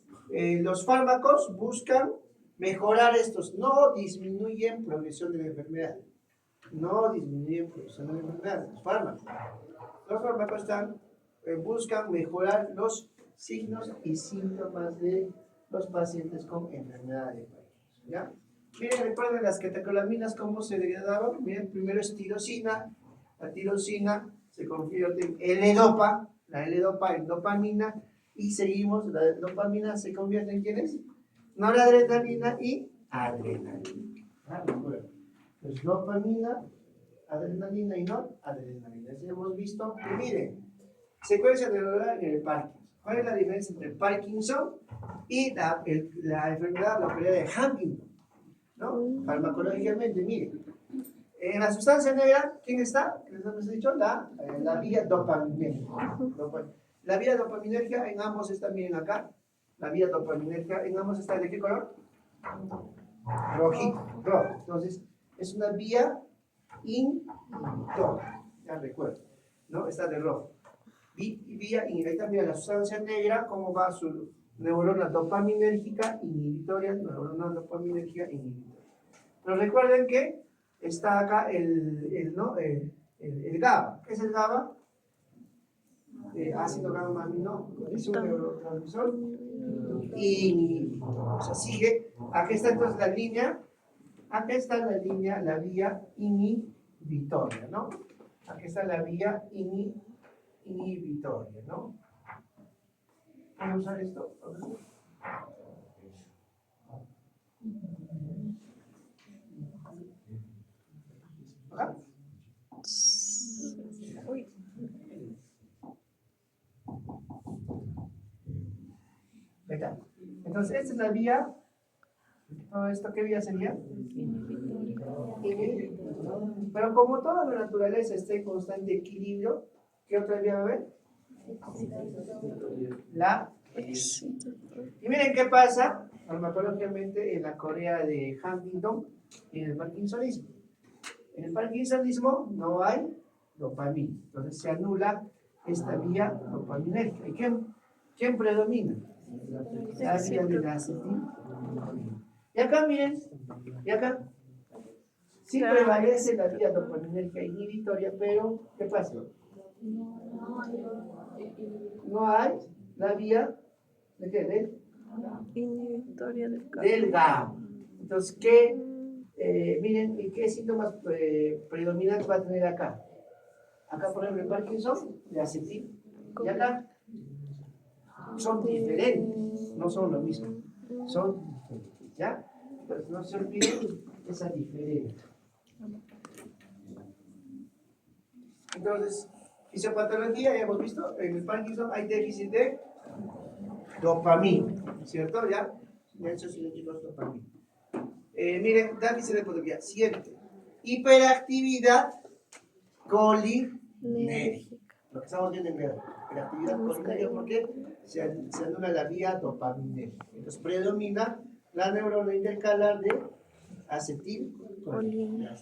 los fármacos buscan mejorar estos, no disminuyen progresión de la enfermedad. No disminuyen progresión de la enfermedad, los fármacos. Los fármacos buscan mejorar los signos y síntomas de los pacientes con enfermedad de Parkinson, ¿ya? Miren, recuerden las catecolaminas, cómo se degradaban. Miren, primero es tirosina. La tirosina se convierte en L-dopa, la L-dopa en dopamina, y seguimos, la dopamina se convierte en ¿quiénes? Noradrenalina y adrenalina. Pues dopamina, adrenalina y noradrenalina. Así hemos visto. Y miren, secuencia neuronal en el Parkinson. ¿Cuál es la diferencia entre el Parkinson y la enfermedad, la enfermedad de Huntington? ¿No? Farmacológicamente, miren, en la sustancia negra, ¿quién está? ¿Qué les hemos dicho? La vía dopaminérgica. La vía dopaminérgica en ambos está, miren acá, La vía dopaminérgica en ambos está de qué color? Rojito, rojo. Entonces, es una vía inhibitoria. Ya recuerdo, ¿no? Está de rojo. Vía inhibitoria. Mira, la sustancia negra, cómo va su neurona dopaminérgica inhibitoria, neurona dopaminérgica inhibitoria. Pero recuerden que está acá el GABA. ¿Qué es el GABA? Ácido gamma amino, es un neurotransmisor inhibidor. O sea, sigue. Aquí está entonces la línea. Aquí está la línea, la vía inhibitoria, ¿no? Aquí está la vía inhibitoria, ¿no? Vamos a usar esto. ¿Acá? Uy. Ahí está. Entonces, esta es la vía. ¿Todo esto qué vía sería? Pero como toda la naturaleza está en constante equilibrio, ¿qué otra vía va a haber? La. Y miren qué pasa farmacológicamente en la Corea de Huntington y en el parkinsonismo. En el parkinsonismo no hay dopamina, entonces se anula esta vía dopaminérgica. ¿Y quién predomina? La vía de la acetilcolina. Y acá miren, y acá sí prevalece la vía dopaminérgica inhibitoria, pero ¿qué pasa? No hay la vía ¿de qué? Inhibitoria Del GABA. Entonces, miren, ¿qué síntomas predominantes va a tener acá? Acá, por ejemplo, el Parkinson, de acetil, y acá son diferentes, no son lo mismo, son diferentes, ¿ya? Entonces, no se olviden esa diferencia. Entonces, fisiopatología, ya hemos visto, en el Parkinson hay déficit de dopamina, ¿cierto? ¿Ya? De hecho, sí, chicos, dopamina. Miren, déficit de patología, 7. Hiperactividad colinérgica. Lo que estamos viendo en la hiperactividad colinérgica, porque se anula la vía dopaminérgica. Entonces, predomina la neurona intercalar de acetilcolina.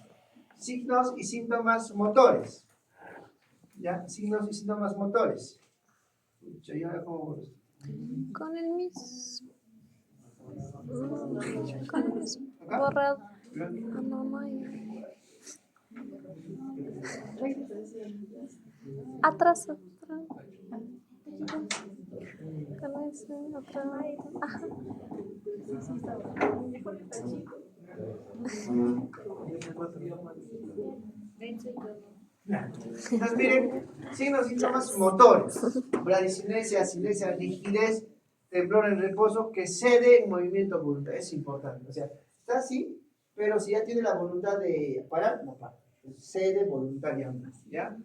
Signos y síntomas motores. ¿Ya? Signos y síntomas motores. ¿Y ahora cómo? Con el mismo. Con el mismo. Borrado. Ah, no hay. Atrás. Con ese, otra. Ajá. Entonces, miren, signos y síntomas motores: bradicinesia, acinesia, rigidez, temblor en reposo, que cede en movimiento voluntario. Es importante. O sea, está así, pero si ya tiene la voluntad de parar, no para. Cede voluntariamente. ¿Ya?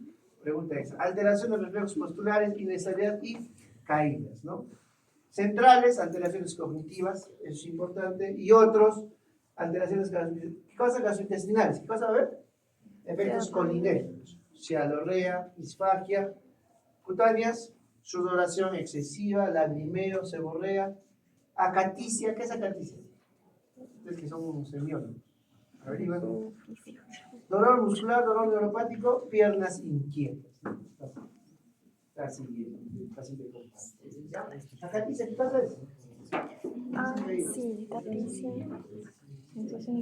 Pregunta esa. Alteración de los reflejos posturales, inestabilidad y caídas, ¿no? Centrales, alteraciones cognitivas, eso es importante, y otros, alteraciones gastrointestinales. ¿Qué cosa va a haber? Efectos colinérgicos, cialorrea, disfagia, cutáneas, sudoración excesiva, lagrimeo, seborrea, acaticia. ¿Qué es acaticia? Ustedes que son semiólogos, averiguan. Dolor muscular, dolor neuropático, piernas inquietas. Así de compás. Acaticia, ¿qué pasa eso? Ah, sí, acaticia. Sensación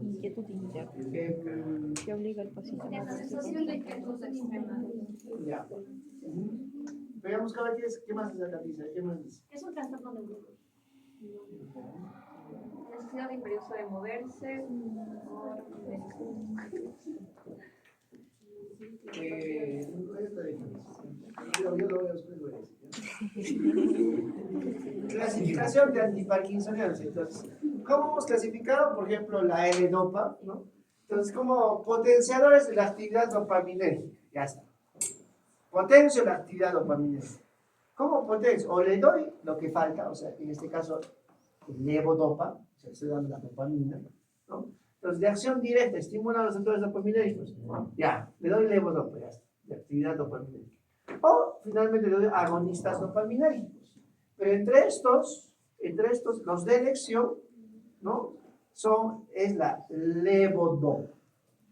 Inquietud interna que obliga al paciente a ya. Veamos cada vez qué más es la acaticia. ¿Qué más dice? Es un trastorno neurológico. Necesidad imperiosa de moverse. Yo lo voy a después. Clasificación de antiparkinsonianos. Entonces, ¿cómo hemos clasificado, por ejemplo, la L-Dopa, ¿no? Entonces, como potenciadores de la actividad dopaminérgica. Ya está. Potencio la actividad dopaminérgica. ¿Cómo potencio? O le doy lo que falta, o sea, en este caso, levodopa, o sea, estoy dando la dopamina, ¿no? Entonces, de acción directa, estimula los receptores dopaminérgicos. Ya, le doy levodopa, ya está, de actividad dopaminérgica. O, finalmente, le doy agonistas dopaminérgicos. Pero entre estos, los de elección, ¿no? Es la levodopa,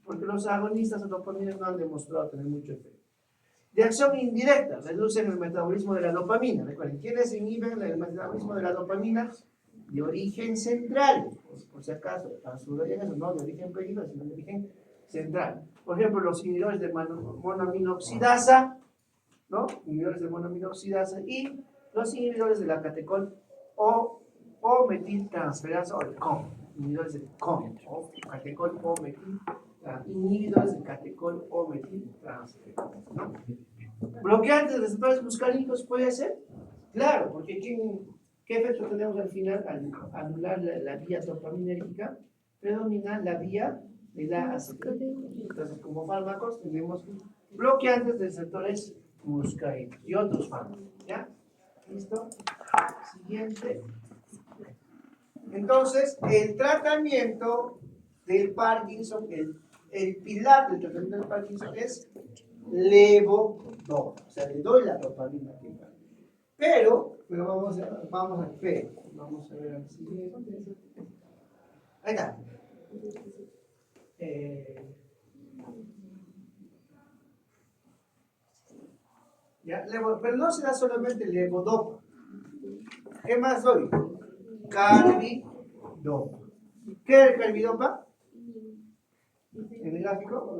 porque los agonistas de dopamina no han demostrado tener mucho efecto. De acción indirecta, reducen el metabolismo de la dopamina. Recuerden, ¿quiénes inhiben el metabolismo de la dopamina? De origen central, por si acaso, no de origen periférico, sino de origen central. Por ejemplo, los inhibidores de monoaminoxidasa, ¿no? Inhibidores de monoaminoxidasa y los inhibidores de la catecol o metiltransferasa o el COM, inhibidores del COM, o catecol o metil, inhibidores de catecol o metiltransferasa, ¿no? ¿Bloqueantes de receptores muscarínicos puede ser? Claro, porque ¿qué efecto tenemos al final al anular la vía dopaminérgica? Predomina la vía de la acetilcolina. Entonces, como fármacos tenemos bloqueantes de receptores muscarínicos y otros fármacos, ¿ya? ¿Listo? Siguiente. Entonces, el tratamiento del Parkinson, el pilar del tratamiento del Parkinson es levodopa, o sea, le doy la dopamina. Pero vamos al P. Vamos a ver al siguiente. Ahí está. ¿Ya? Pero no será solamente levodopa. ¿Qué más doy? Carbidopa. ¿Qué es el carbidopa? ¿En el gráfico?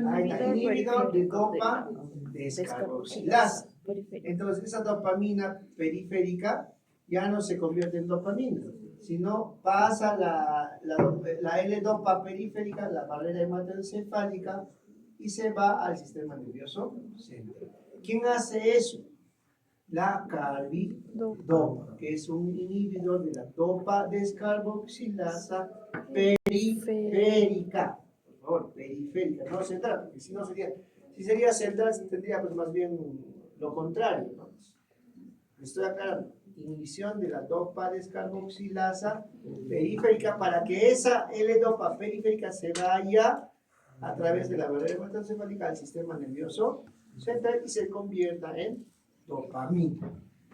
Ahí está, inhibidor de dopa descarboxilasa. Entonces, esa dopamina periférica ya no se convierte en dopamina, sino pasa la L-dopa periférica, la barrera hematoencefálica, y se va al sistema nervioso central. ¿Quién hace eso? La carbidopa, que es un inhibidor de la dopa descarboxilasa periférica. Por favor, periférica, no central, porque si no sería, si sería central, tendría pues más bien lo contrario, ¿no? Estoy aclarando, inhibición de la dopa descarboxilasa periférica para que esa L-dopa periférica se vaya a través de la barrera hematoencefálica al sistema nervioso central y se convierta en dopamina.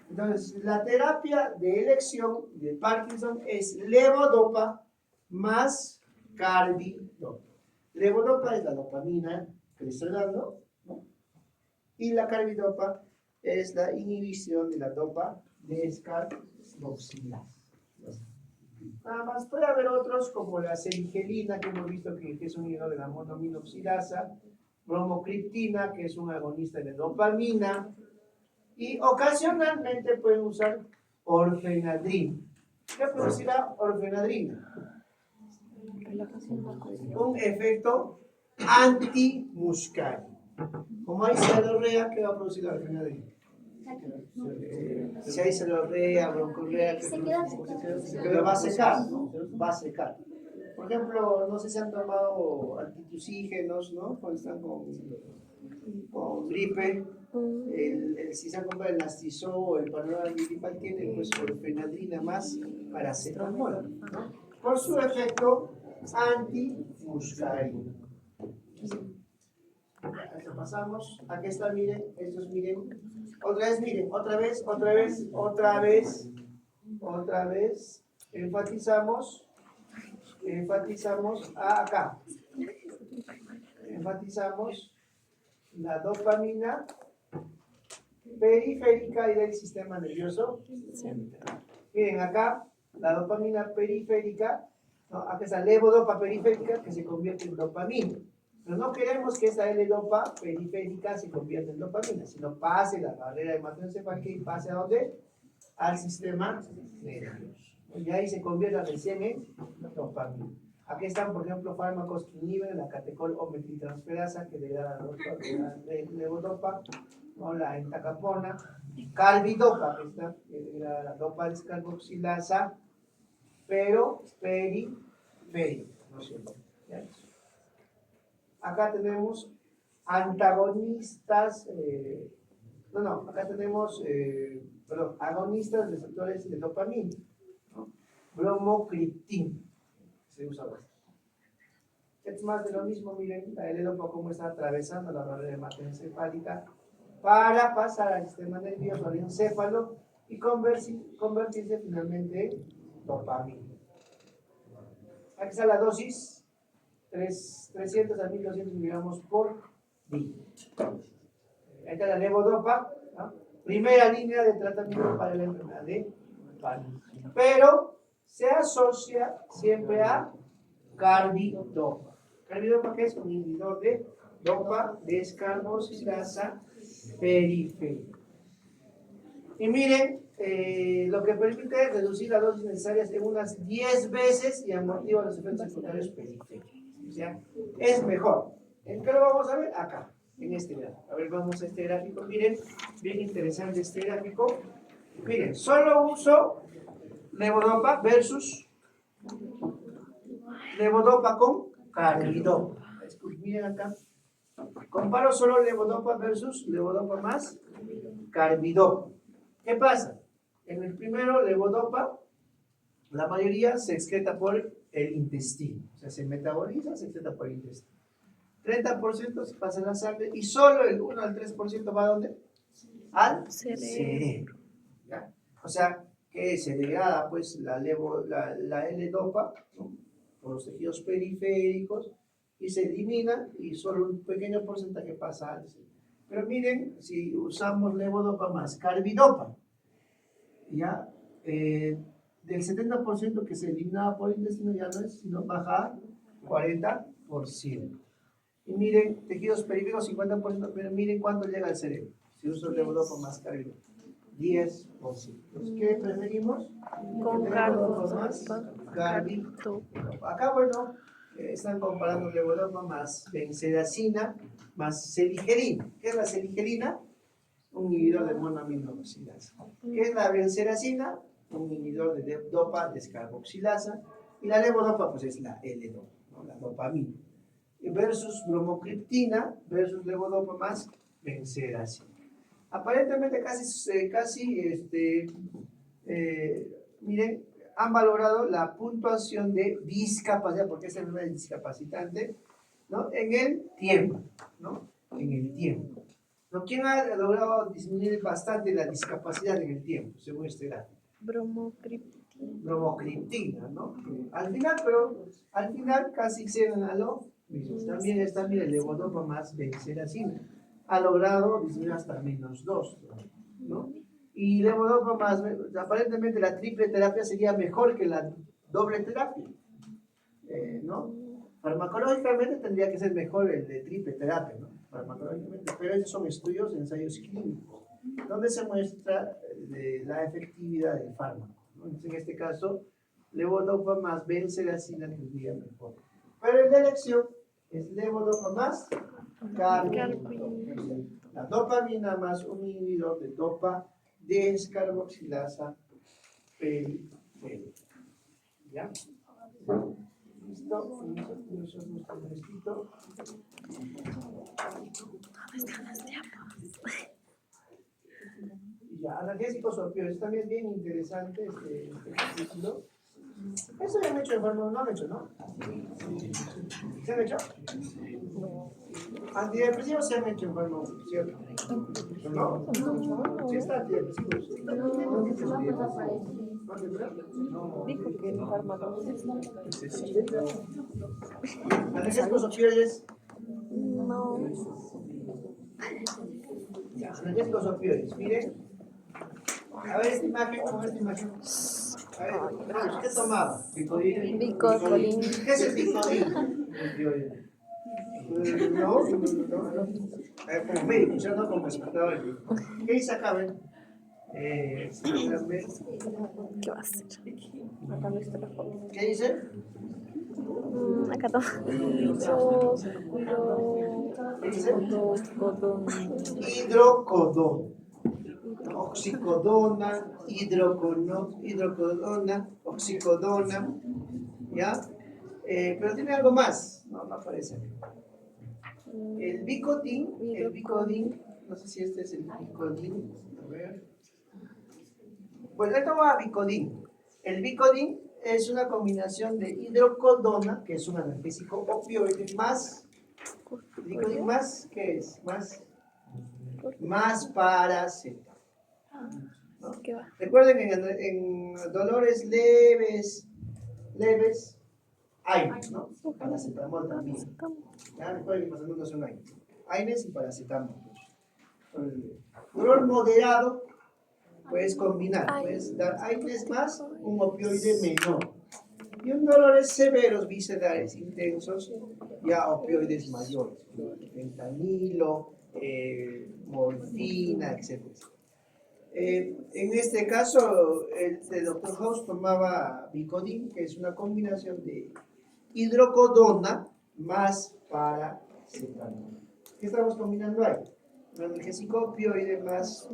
Entonces, la terapia de elección de Parkinson es levodopa más carbidopa. Levodopa es la dopamina que le estoy dando, ¿no? Y la carbidopa es la inhibición de la dopa descarboxilasa. Nada más, puede haber otros como la seligelina, que hemos visto que es un inhibidor de la monoaminoxidasa, bromocriptina, que es un agonista de dopamina, y ocasionalmente pueden usar orfenadrina. ¿Qué producirá orfenadrina? Un efecto antimuscario. Como hay celorrea, ¿qué va a producir la orfenadrina? Si hay celorrea, broncorrea, va a secar, ¿no? Va a secar. Por ejemplo, no sé si han tomado antitusígenos, ¿no? Cuando están con gripe, si se han comprado el Astizol o el Panadol gripal, tiene pues orfenadrina más paracetamol, ¿no? Por su efecto antimuscario. Esto pasamos. Aquí está, miren, estos miren. Otra vez, miren, otra vez. Enfatizamos acá. Enfatizamos la dopamina periférica y del sistema nervioso central. Miren acá, la dopamina periférica, ¿no? Acá está levodopa periférica que se convierte en dopamina. Pero no queremos que esa L-dopa periférica se convierta en dopamina, sino pase la barrera hematoencefálica y pase ¿a dónde? Al sistema nervioso. Y ahí se convierte recién en dopamina. Aquí están, por ejemplo, fármacos que inhiben la catecol o metiltransferasa, que le da la levodopa, ¿no? La entacapona, carbidopa, que está, la dopa descarboxilasa, pero periférica, ¿no es cierto? ¿Ya? Acá tenemos antagonistas, acá tenemos, agonistas de receptores de dopamina, ¿no? Bromocriptina, se usa bastante. Es más de lo mismo, miren, la L-dopa cómo está atravesando la barrera hematoencefálica para pasar al sistema nervioso, al encéfalo y convertirse finalmente en dopamina. Aquí está la dosis, 300 a 1200 miligramos por día. Ahí está la levodopa, ¿no? Primera línea de tratamiento para la enfermedad de Parkinson. Pero se asocia siempre a carbidopa. Carbidopa, que es un inhibidor de dopa descarboxilasa periférica. Y miren, lo que permite es reducir las dosis necesarias en unas 10 veces y amortigua los efectos secundarios periféricos. O sea, es mejor. ¿En qué lo vamos a ver? Acá, en este gráfico. A ver, vamos a este gráfico. Miren, bien interesante este gráfico. Miren, solo uso levodopa versus levodopa con carbidopa. Miren acá. Comparo solo levodopa versus levodopa más carbidopa. ¿Qué pasa? En el primero, levodopa, la mayoría se excreta por el intestino. O sea, se metaboliza, se excreta por el intestino. 30% se pasa a la sangre y solo el 1 al 3% va a ¿dónde? Al cerebro. ¿Ya? O sea, que se degrada pues la L-dopa, ¿no?, por los tejidos periféricos y se elimina y solo un pequeño porcentaje pasa al cerebro. Pero miren, si usamos levodopa más carbidopa, ya del 70% que se eliminaba por el intestino ya no es, sino baja a 40%. Y miren, tejidos periféricos 50%, pero miren cuánto llega al cerebro. Si uso levodopa más carbidopa, 10%. Entonces, ¿qué preferimos? Con Levodopa más carbidopa. Acá, bueno, están comparando levodopa más benzedacina más celigerina. ¿Qué es la celigerina? Un inhibidor de monoaminoxidasa. ¿Qué es la benzedacina? Un inhibidor de dopa descarboxilasa. Y la levodopa, pues es la L-dopa, ¿no?, la dopamina. Versus bromocriptina versus levodopa más benzedacina. Aparentemente miren, han valorado la puntuación de discapacidad, porque esta enfermedad es discapacitante, ¿no?, en el tiempo, ¿no? En el tiempo. ¿No? ¿Quién ha logrado disminuir bastante la discapacidad en el tiempo, según este gráfico? Bromocriptina, ¿no? Al final casi llegan a lo mismo. También está, mira, el levodopa más benzedacina. Ha logrado disminuir hasta -2, ¿no? Y levodopa más, aparentemente la triple terapia sería mejor que la doble terapia, ¿no? Farmacológicamente tendría que ser mejor el de triple terapia, ¿no? Farmacológicamente, pero esos son estudios, ensayos clínicos, donde se muestra la efectividad del fármaco, ¿no? Entonces, en este caso, levodopa más benzedacina tendría mejor. Pero el de elección es levodopa más carbidopa. La dopamina más un inhibidor de dopa descarboxilasa periférica. ¿Ya? ¿Listo? ¿Listo? Ya, analgésicos opioides, también es bien interesante este capítulo. Eso ya han hecho en forma, no han hecho, ¿no? ¿Se han hecho? Antidepresivos se han hecho en forma, ¿cierto? ¿No? Sí está antidepresivos. Dijo que el fármaco. Analgésicos opioides. No. Ya, analgésicos opioides, miren. A ver esta imagen, ¿cómo es esta imagen? A ver, ¿qué tomaba? Bicodín. Bicodín. ¿Qué es el bicodín? No. A ver, como médico, yo no como espectador. ¿Qué dice acá? A ver. ¿Qué va a hacer? Acá no está la foto. ¿Qué dice? Acá no. ¿Qué dice? Hidrocodón. Oxicodona, hidrocodona, oxicodona, ¿ya? Pero tiene algo más, no aparece. El Vicodin, no sé si este es el Vicodin, a ver. Pues esto va a Vicodin. El Vicodin es una combinación de hidrocodona, que es un analgésico opioide, más, Vicodin más, ¿qué es? Más más paracetamol. ¿Qué va? Recuerden que en dolores leves, AINES, ¿no? Paracetamol también. ¿Ya? Recuerden que paracetamol no son AINES. AINES y paracetamol. Dolor moderado, puedes combinar. Puedes dar AINES más un opioide menor. Y un dolores severos, viscerales, intensos, ya opioides mayores. Fentanilo, morfina, etc. En este caso, el doctor House tomaba Vicodin, que es una combinación de hidrocodona más paracetamol. ¿Qué estamos combinando ahí? Un analgésico opioide más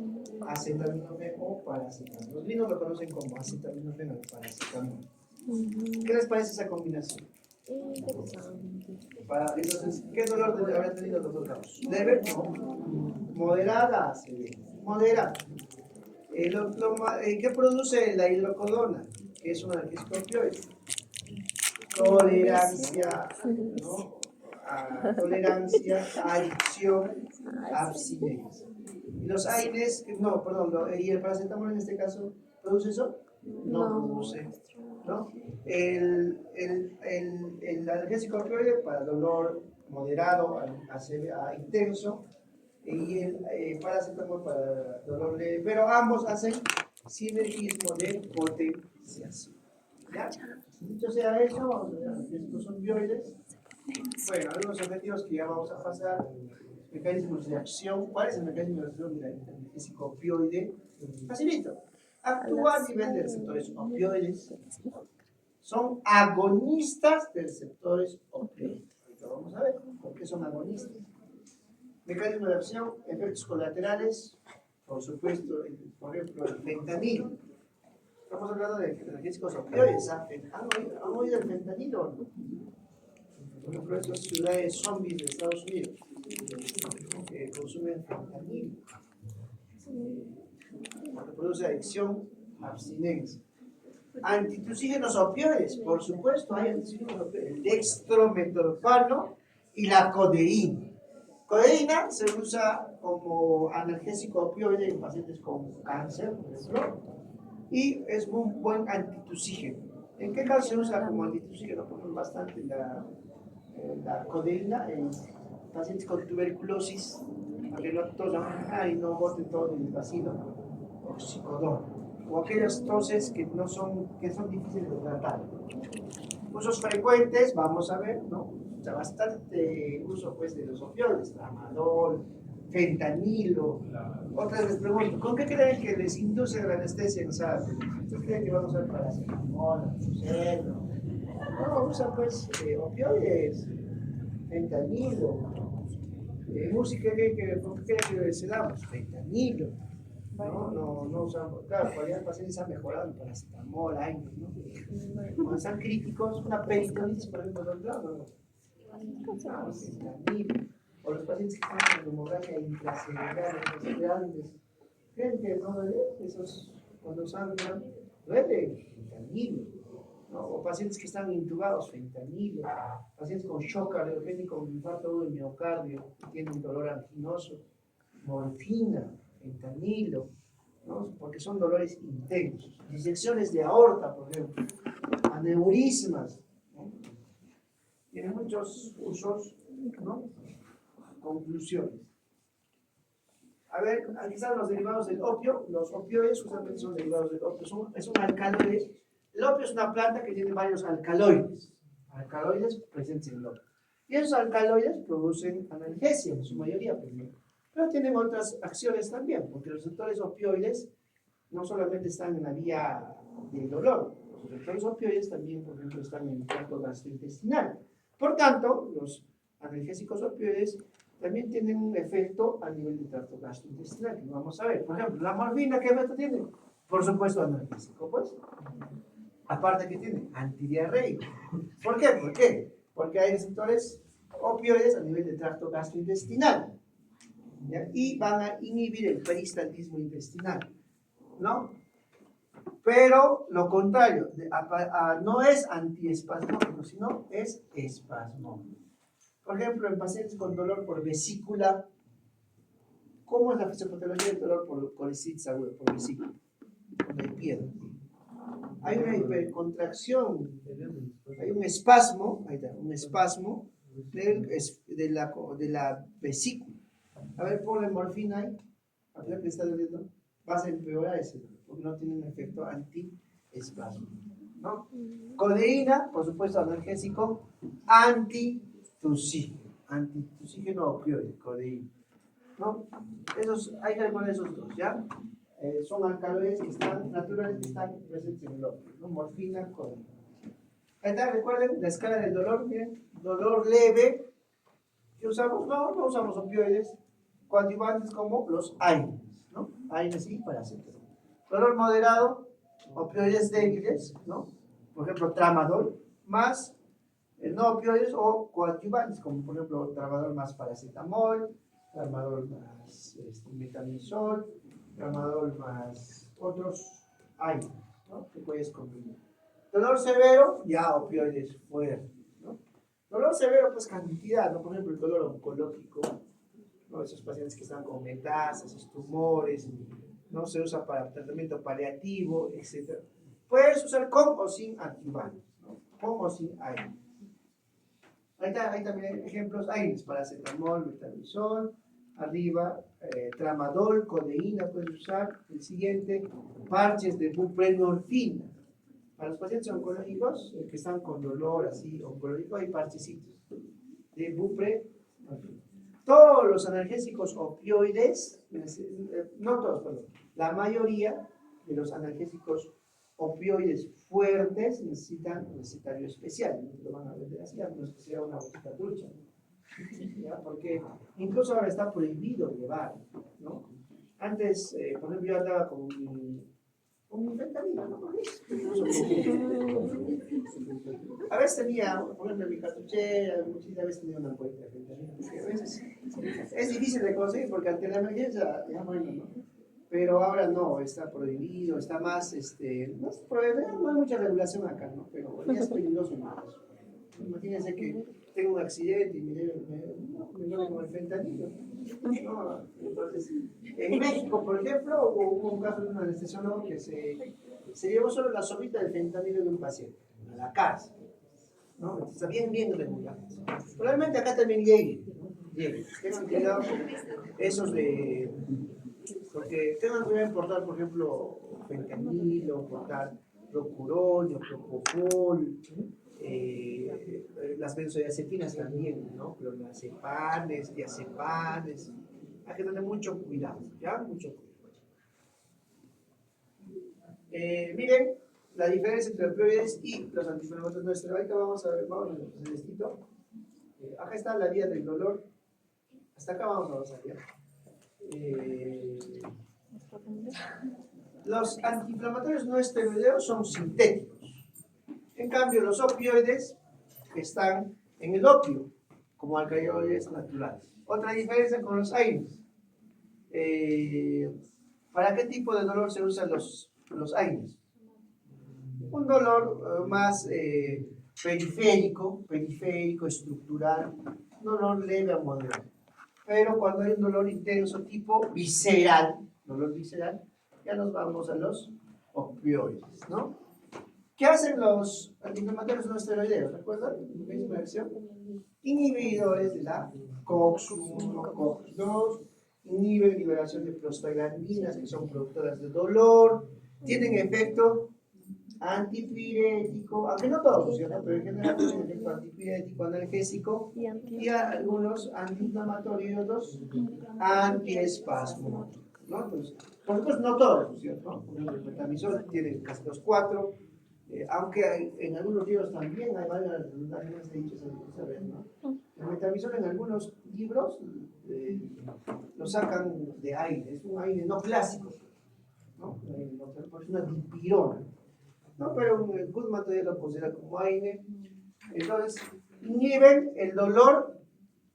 acetaminofén o paracetamol. Los vinos lo conocen como acetaminofén o paracetamol. ¿Qué les parece esa combinación? Entonces, ¿qué dolor habrá tenido el doctor House? ¿Leve? No. Moderada, severa. Moderada. ¿Qué produce la hidrocodona? Que es un analgésico opioide. Tolerancia, ¿no? Tolerancia, adicción, abstinencia. Y los AINES, no, perdón, y el paracetamol en este caso, ¿produce eso? No produce, ¿no? El analgésico opioide para dolor moderado a intenso, y el paracetamol para dolor leve, pero ambos hacen sinergismo de potenciación. ¿Ya? Dicho sea eso, vamos a ver estos son opioides. Bueno, algunos objetivos que ya vamos a pasar. Mecanismos de acción. ¿Cuál es el mecanismo de acción del analgésico opioide? Facilito. Actúa a nivel de receptores opioides. Son agonistas de receptores opioides. Ahorita vamos a ver por qué son agonistas. Mecanismo de acción, efectos colaterales, por supuesto, por ejemplo, el fentanilo. Estamos hablando de analgésicos opioides. ¿Han oído el fentanilo? Por ejemplo, estas ciudades zombies de Estados Unidos que consumen fentanilo. Cuando produce adicción, abstinencia. Antitusígenos opioides, por supuesto, hay antitusígenos opioides. El dextrometorfano y la codeína. Codeína se usa como analgésico opioide en pacientes con cáncer, por ejemplo, y es un buen antitusígeno. ¿En qué caso se usa como antitusígeno? Porque bastante la codeína en pacientes con tuberculosis, para que no tosen y no boten todo el vacío, oxicodona, o aquellas toses que son difíciles de tratar. Usos frecuentes, vamos a ver, ¿no? O sea, bastante uso pues de los opioides, tramadol, fentanilo. Otras les pregunto, ¿con qué creen que les induce la anestesia en SAP? ¿Ustedes creen que vamos a usar paracetamol, azuceno? No, usan pues opioides, fentanilo. Música ¿con qué creen que se damos? Fentanilo. No usamos, claro, cualquier paciente se ha mejorado en paracetamol, AINES, ¿no? Cuando están críticos, una peritonitis, por ejemplo, no. O los pacientes que están con hemorragia intracelular, los grandes, creen que no duele, esos cuando sangran, duele, fentanilo, ¿no? O pacientes que están intubados, fentanilo, pacientes con shock cardiogénico, con infarto agudo de miocardio, que tienen dolor anginoso, morfina, fentanilo, ¿no? Porque son dolores intensos. Disecciones de aorta, por ejemplo, aneurismas, ¿no? Tiene muchos usos, ¿no? Conclusiones. A ver, aquí están los derivados del opio. Los opioides justamente son derivados del opio. Es un alcaloide. El opio es una planta que tiene varios alcaloides. Alcaloides presentes en el opio. Y esos alcaloides producen analgesia, en su mayoría, pero tienen otras acciones también, porque los receptores opioides no solamente están en la vía del dolor, los receptores opioides también, por ejemplo, están en el tracto gastrointestinal. Por tanto, los analgésicos opioides también tienen un efecto a nivel del tracto gastrointestinal, que vamos a ver. Por ejemplo, la morfina, ¿qué efecto tiene? Por supuesto, analgésico, pues. Aparte que tiene antidiarreico. ¿Por qué? Porque hay receptores opioides a nivel del tracto gastrointestinal, ¿ya? Y van a inhibir el peristaltismo intestinal, ¿no? Pero lo contrario, no es antiespasmódico, sino es espasmódico. Por ejemplo, en pacientes con dolor por vesícula, ¿Cómo es la fisiopatología del dolor por colicitis aguda, por vesícula? Cuando hay piedra. Hay una hipercontracción, hay un espasmo, ahí está, un espasmo de la vesícula. A ver, ponle morfina ahí, a ver que está doliendo, vas a empeorar ese dolor, porque no tiene un efecto anti-espasmo, ¿no? Codeína, por supuesto, analgésico, antitusígeno opioide, codeína, ¿no? Hay que recordar esos dos, ¿ya? Son alcaloides que están naturales, que están presentes en el opio, ¿no? Morfina, codeína. Ahí está, recuerden la escala del dolor, miren, dolor leve, ¿qué usamos? No usamos opioides, coadyuvantes como los AINES, ¿no? AINES y paracetamol. Dolor moderado, opioides débiles, ¿no? Por ejemplo, tramadol, más no opioides o coadyuvantes, como por ejemplo, tramadol más paracetamol, tramadol más metamizol, tramadol más otros AINES, ¿no? Que puedes combinar. Dolor severo, ya opioides fuertes, ¿no? Dolor severo, pues cantidad, ¿no? Por ejemplo, el dolor oncológico, ¿no? Esos pacientes que están con metástasis, tumores, ¿no? Se usa para tratamiento paliativo, etc. Puedes usar con o sin antivirales, ¿no? Con o sin AINES. Ahí también hay ejemplos, AINES, paracetamol, metamizol, arriba, tramadol, codeína puedes usar. El siguiente, parches de buprenorfina. Para los pacientes oncológicos que están con dolor así oncológico, hay parchecitos de buprenorfina. Todos los analgésicos opioides, no todos, perdón, la mayoría de los analgésicos opioides fuertes necesitan un recetario especial, no lo van a vender así, a menos que sea una botita trucha, ¿ya? Porque incluso ahora está prohibido llevar, ¿no? Antes, por ejemplo, yo andaba con mi fentanilo, ¿no? A veces tenía, por ejemplo, en mi cartuchera, muchas veces tenía una ampolleta de fentanilo, porque a veces es difícil de conseguir porque ante la emergencia, ya bueno, ¿no? Pero ahora no, está prohibido, está más, no hay mucha regulación acá, ¿no? Pero ya es peligroso, ¿no? Imagínense que tengo un accidente y me duele con el fentanilo, ¿no? Entonces, en México, por ejemplo, hubo un caso de un anestesiólogo que se llevó solo la sobita del fentanilo de un paciente a la cárcel, ¿no? Está bien regulado. Probablemente acá también llegue, ¿no? Tengan cuidado con esos de... Porque tengan cuidado en portar, por ejemplo, fentanilo, portar procuronio, propofol, las benzodiazepinas también, ¿no? Clonazepams, diazepames. Hay que tener mucho cuidado, ¿ya? Mucho cuidado. Miren la diferencia entre opioides y los antiinflamatorios nuestros. Ahorita vamos a ver esto. Acá está la vía del dolor. Hasta acá vamos a avanzar, ¿ya? Los antiinflamatorios no esteroideos son sintéticos. En cambio, los opioides están en el opio, como alcaloides naturales. Otra diferencia con los AINES. ¿Para qué tipo de dolor se usan los AINES? Un dolor más periférico, estructural, un dolor leve a moderado. Pero cuando hay un dolor intenso tipo dolor visceral, ya nos vamos a los opioides, ¿no? ¿Qué hacen los antiinflamatorios no esteroideos? ¿Recuerdan? Misma acción. Inhibidores de la COX-1, COX-2, inhiben liberación de prostaglandinas, que son productoras de dolor, tienen efecto antipirético, aunque no todos funcionan, pero en general tienen efecto antipirético, analgésico y algunos antiinflamatorios y otros antiespasmóticos, ¿no? Entonces, por supuesto, no todos funcionan, ¿no? Por ejemplo, el metamizol tiene casi los 4, aunque en algunos libros también hay varias redundancias dichas, ¿no? El metamizol en algunos libros lo sacan de AINE, es un AINE no clásico, ¿no? Es una dipirona, ¿no? Pero el Goodman todavía lo considera como AINE. Entonces, inhiben el dolor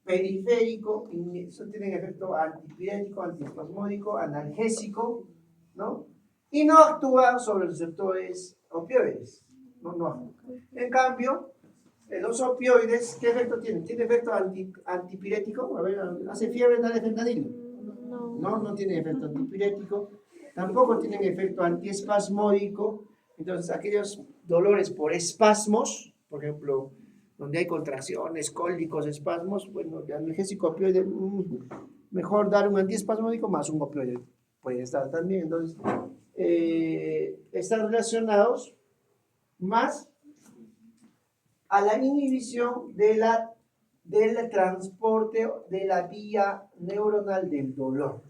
periférico, eso tiene efecto antipirético, antiespasmódico, analgésico, ¿no? Y no actúa sobre los receptores opioides, no actúa. En cambio, los opioides, ¿qué efecto tienen? ¿Tiene efecto antipirético? A ver, hace fiebre, dale fentanilo. No tienen efecto antipirético, tampoco tienen efecto antiespasmódico. Entonces, aquellos dolores por espasmos, por ejemplo, donde hay contracciones, cólicos, espasmos, bueno, el analgésico opioide, mejor dar un antiespasmódico más un opioide. Puede estar también. Entonces, están relacionados más a la inhibición del transporte de la vía neuronal del dolor.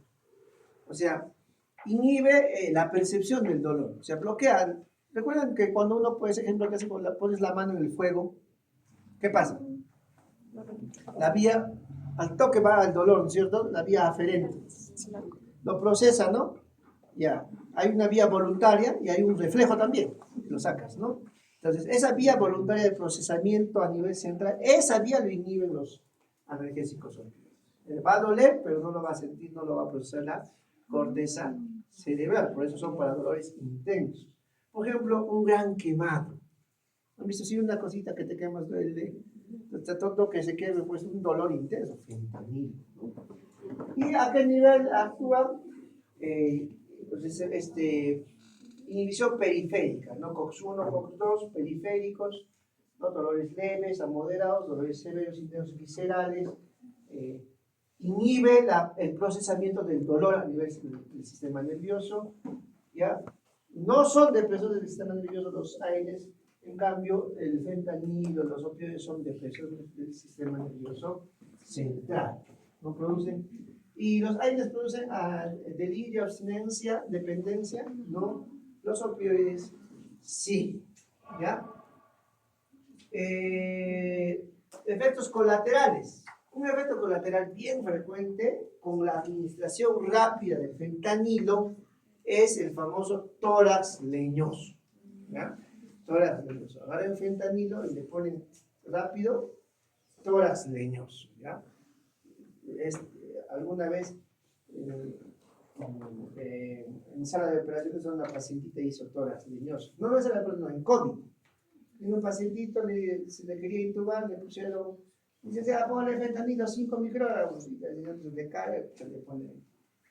O sea, inhibe la percepción del dolor. O sea, bloquea. Recuerden que cuando uno, por ejemplo, que pones la mano en el fuego, ¿qué pasa? La vía, al toque va al dolor, ¿no es cierto? La vía aferente. Lo procesa, ¿no? Ya. Hay una vía voluntaria y hay un reflejo también. Lo sacas, ¿no? Entonces, esa vía voluntaria de procesamiento a nivel central, esa vía lo inhiben los analgésicos opioides. Va a doler, pero no lo va a sentir, no lo va a procesar la corteza cerebral. Por eso son para dolores intensos. Por ejemplo, un gran quemado. ¿Han visto? Si una cosita que te quemas, duele. Todo que se queme, pues un dolor intenso, fentanilo, ¿no? ¿Y a qué nivel actúa? Pues inhibición periférica, ¿no? COX-1, COX-2, periféricos, ¿no? Dolores leves a moderados, dolores severos, intensos, viscerales. Inhibe el procesamiento del dolor a nivel del sistema nervioso, ¿ya? No son depresores del sistema nervioso los AINES, en cambio el fentanilo, los opioides son depresores del sistema nervioso central, no producen. Y los AINES producen delirio, abstinencia, dependencia, no. Los opioides sí, ¿ya? Efectos colaterales. Un efecto colateral bien frecuente con la administración rápida del fentanilo es el famoso tórax leñoso, ¿ya? Tórax leñoso. Agarran el fentanilo y le ponen rápido tórax leñoso, ¿ya? Alguna vez en sala de operaciones una pacientita hizo tórax leñoso. No en sala de operaciones, en COVID. En un pacientito se le quería intubar, le pusieron, dice, ponle fentanilo 5 microgramos, y le cae, se le pone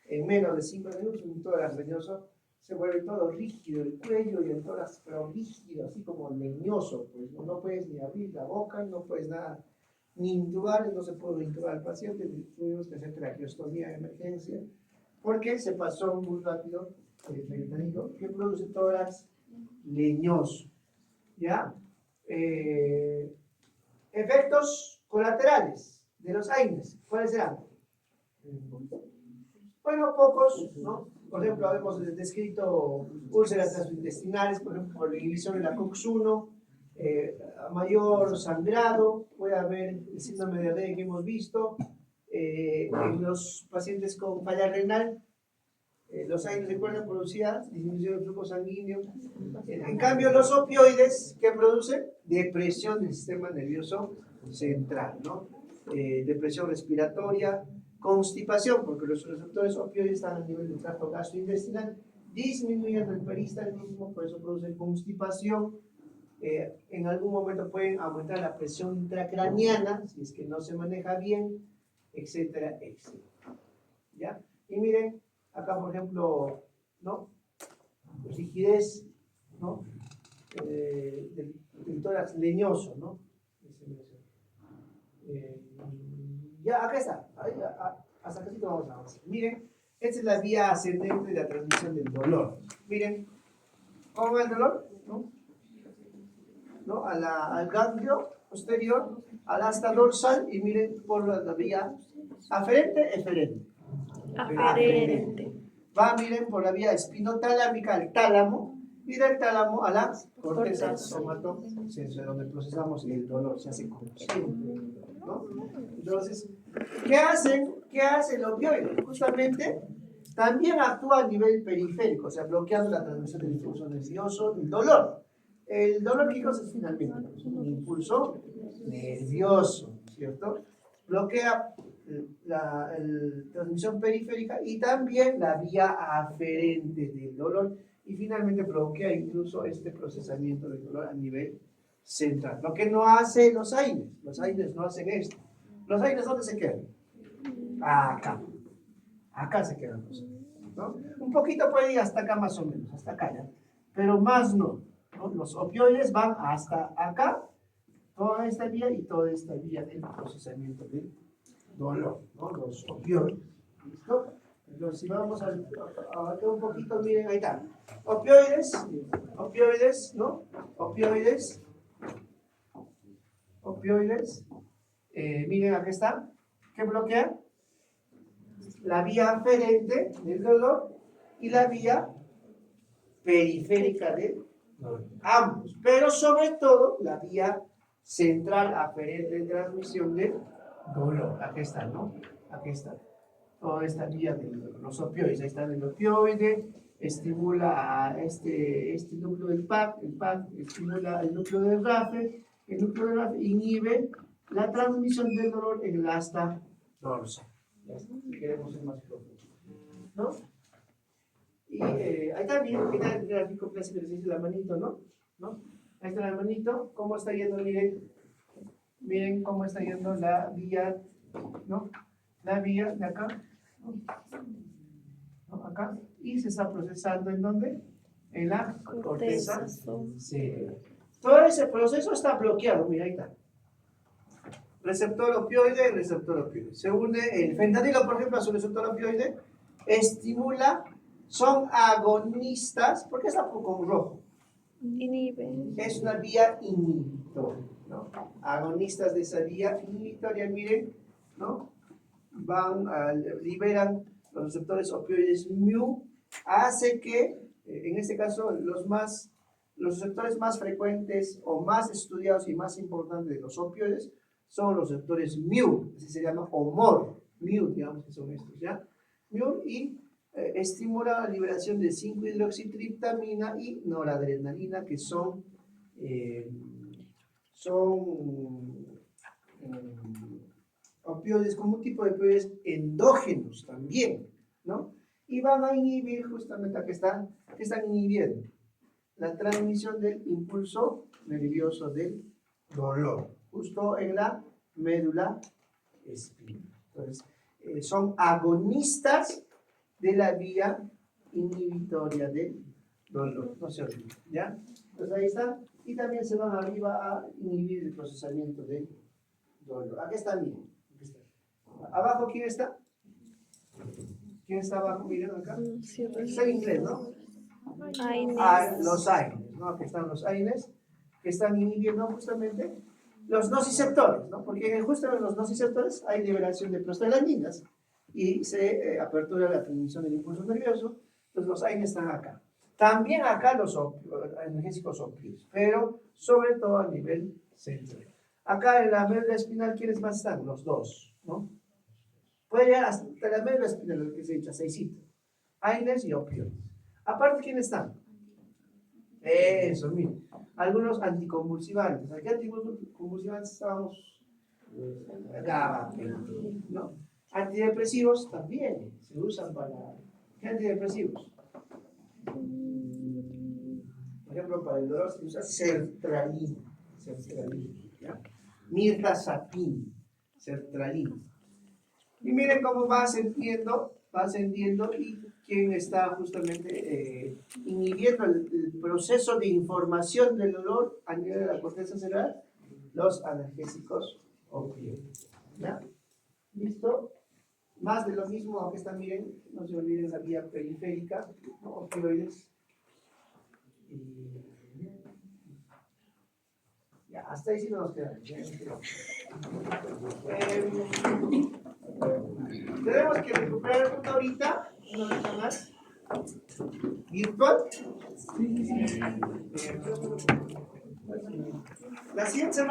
en menos de 5 minutos un tórax leñoso, se vuelve todo rígido el cuello y el tórax, pero rígido, así como leñoso, pues no puedes ni abrir la boca, no puedes nada, ni intubar, no se puede intubar al paciente, tuvimos que hacer traqueostomía de emergencia, porque se pasó muy rápido el fentanilo, que produce tórax leñoso, ¿ya? Efectos colaterales de los AINES, ¿cuáles serán? Bueno, pocos, ¿no? Por ejemplo, hemos descrito úlceras gastrointestinales, por ejemplo, por la inhibición de la COX-1, mayor sangrado, puede haber el síndrome de Reye que hemos visto, en los pacientes con falla renal, los AINES, recuerdan, producía disminución del flujo sanguíneo. En cambio, los opioides, ¿qué producen? Depresión del sistema nervioso central, ¿no? Depresión respiratoria, constipación, porque los receptores opioides están a nivel del tracto gastrointestinal, disminuyen el peristaltismo, por eso producen constipación. En algún momento pueden aumentar la presión intracraniana, si es que no se maneja bien, etcétera, etcétera. ¿Ya? Y miren, acá por ejemplo, ¿no? Rigidez, ¿no? Del tórax leñoso, ¿no? Ya, acá está. Hasta acá vamos a avanzar. Miren, esta es la vía ascendente de la transmisión del dolor. Miren, ¿cómo va el dolor? ¿No? Al ganglio posterior, al asta dorsal, y miren por la vía aferente, eferente. Aferente. Va, miren, por la vía espinotalámica al tálamo, y del tálamo a la corteza somatosensorial, donde procesamos el dolor, se hace consciente, ¿no? Entonces, ¿qué hace el opioide? Justamente, también actúa a nivel periférico, o sea, bloqueando la transmisión del impulso nervioso del dolor. El dolor, ¿qué cosa es finalmente? Un impulso nervioso, ¿cierto? Bloquea la transmisión periférica y también la vía aferente del dolor, y finalmente bloquea incluso este procesamiento del dolor a nivel central. Lo que no hace los AINES no hacen esto. ¿Los AINES dónde se quedan? Acá Acá se quedan los opioides, ¿no? Un poquito puede ir hasta acá más o menos, hasta acá, ¿ya? Pero más no, ¿no? Los opioides van hasta acá, toda esta vía y toda esta vía del procesamiento del dolor, ¿no? Los opioides, ¿listo? Entonces, si vamos a abarcar un poquito, miren, ahí está. Opioides, ¿no? Opioides. Miren, aquí está. ¿Qué bloquea? La vía aferente del dolor y la vía periférica del dolor. Ambos. Pero sobre todo, la vía central aferente de transmisión del dolor. Aquí está, ¿no? Aquí está. Toda esta vía de los opioides. Ahí está el opioide, estimula a este núcleo del PAC, el PAC estimula el núcleo del RAFE, el núcleo del RAFE inhibe la transmisión del dolor en el asta dorsal. Ya está, si queremos ser más profundo, ¿no? Y ahí también, ahí está el gráfico clásico que se dice la manito, ¿no? Ahí está la manito, ¿cómo está yendo? Miren cómo está yendo la vía, ¿no? La vía de acá, ¿no? Acá, y se está procesando ¿en dónde? En la corteza cerebral. Todo ese proceso está bloqueado, mira, ahí está. Receptor opioide, receptor opioide. Se une el fentanilo, por ejemplo, a su receptor opioide, estimula, son agonistas, ¿por qué está con rojo? Inhibe. Es una vía inhibitoria, ¿no? Agonistas de esa vía inhibitoria, miren, ¿no? Liberan los receptores opioides mu, hace que, en este caso, los receptores más frecuentes o más estudiados y más importantes de los opioides son los receptores mu, así se llama, o MOR, mu, digamos que son estos, ¿ya? Mu, y estimula la liberación de 5-hidroxitriptamina y noradrenalina, que son opioides, como un tipo de opioides endógenos también, ¿no? Y van a inhibir justamente a que están inhibiendo la transmisión del impulso nervioso del dolor, justo en la médula espinal. Entonces, son agonistas de la vía inhibitoria del dolor, no se olviden, ¿ya? Entonces ahí está, y también se van arriba a inhibir el procesamiento del dolor. Aquí está, miren. Abajo, ¿quién está? ¿Quién está abajo? Miren acá. Está en inglés, ¿no? Los AINES, ¿no? Aquí están los AINES, que están inhibiendo justamente los nociceptores, ¿no? Porque justo en los nociceptores hay liberación de prostaglandinas y se apertura la transmisión del impulso nervioso. Entonces los AINES están acá. También acá los analgésicos opioides, pero sobre todo a nivel central. Acá en la médula espinal, ¿quiénes más están? Los dos, ¿no? Puede llegar hasta la médula espinal, lo que se echa, 6, AINES y opioides. Aparte, ¿quiénes están? Eso, miren. Algunos anticonvulsivantes. Aquí anticonvulsivantes estábamos acá, ¿no? Antidepresivos también se usan para... ¿Qué antidepresivos? Por ejemplo, para el dolor se usa sertralina, ¿ya? Mirtazapina, sertralina. Y miren cómo va ascendiendo y quién está justamente inhibiendo el proceso de información del dolor a nivel de la corteza cerebral, los analgésicos opioides. ¿Ya? ¿Listo? Más de lo mismo, aunque está, miren, no se olviden la vía periférica, ¿no? Opioides. Ya, hasta ahí sí no nos queda. Tenemos que recuperar una horita más virtual. La siguiente semana.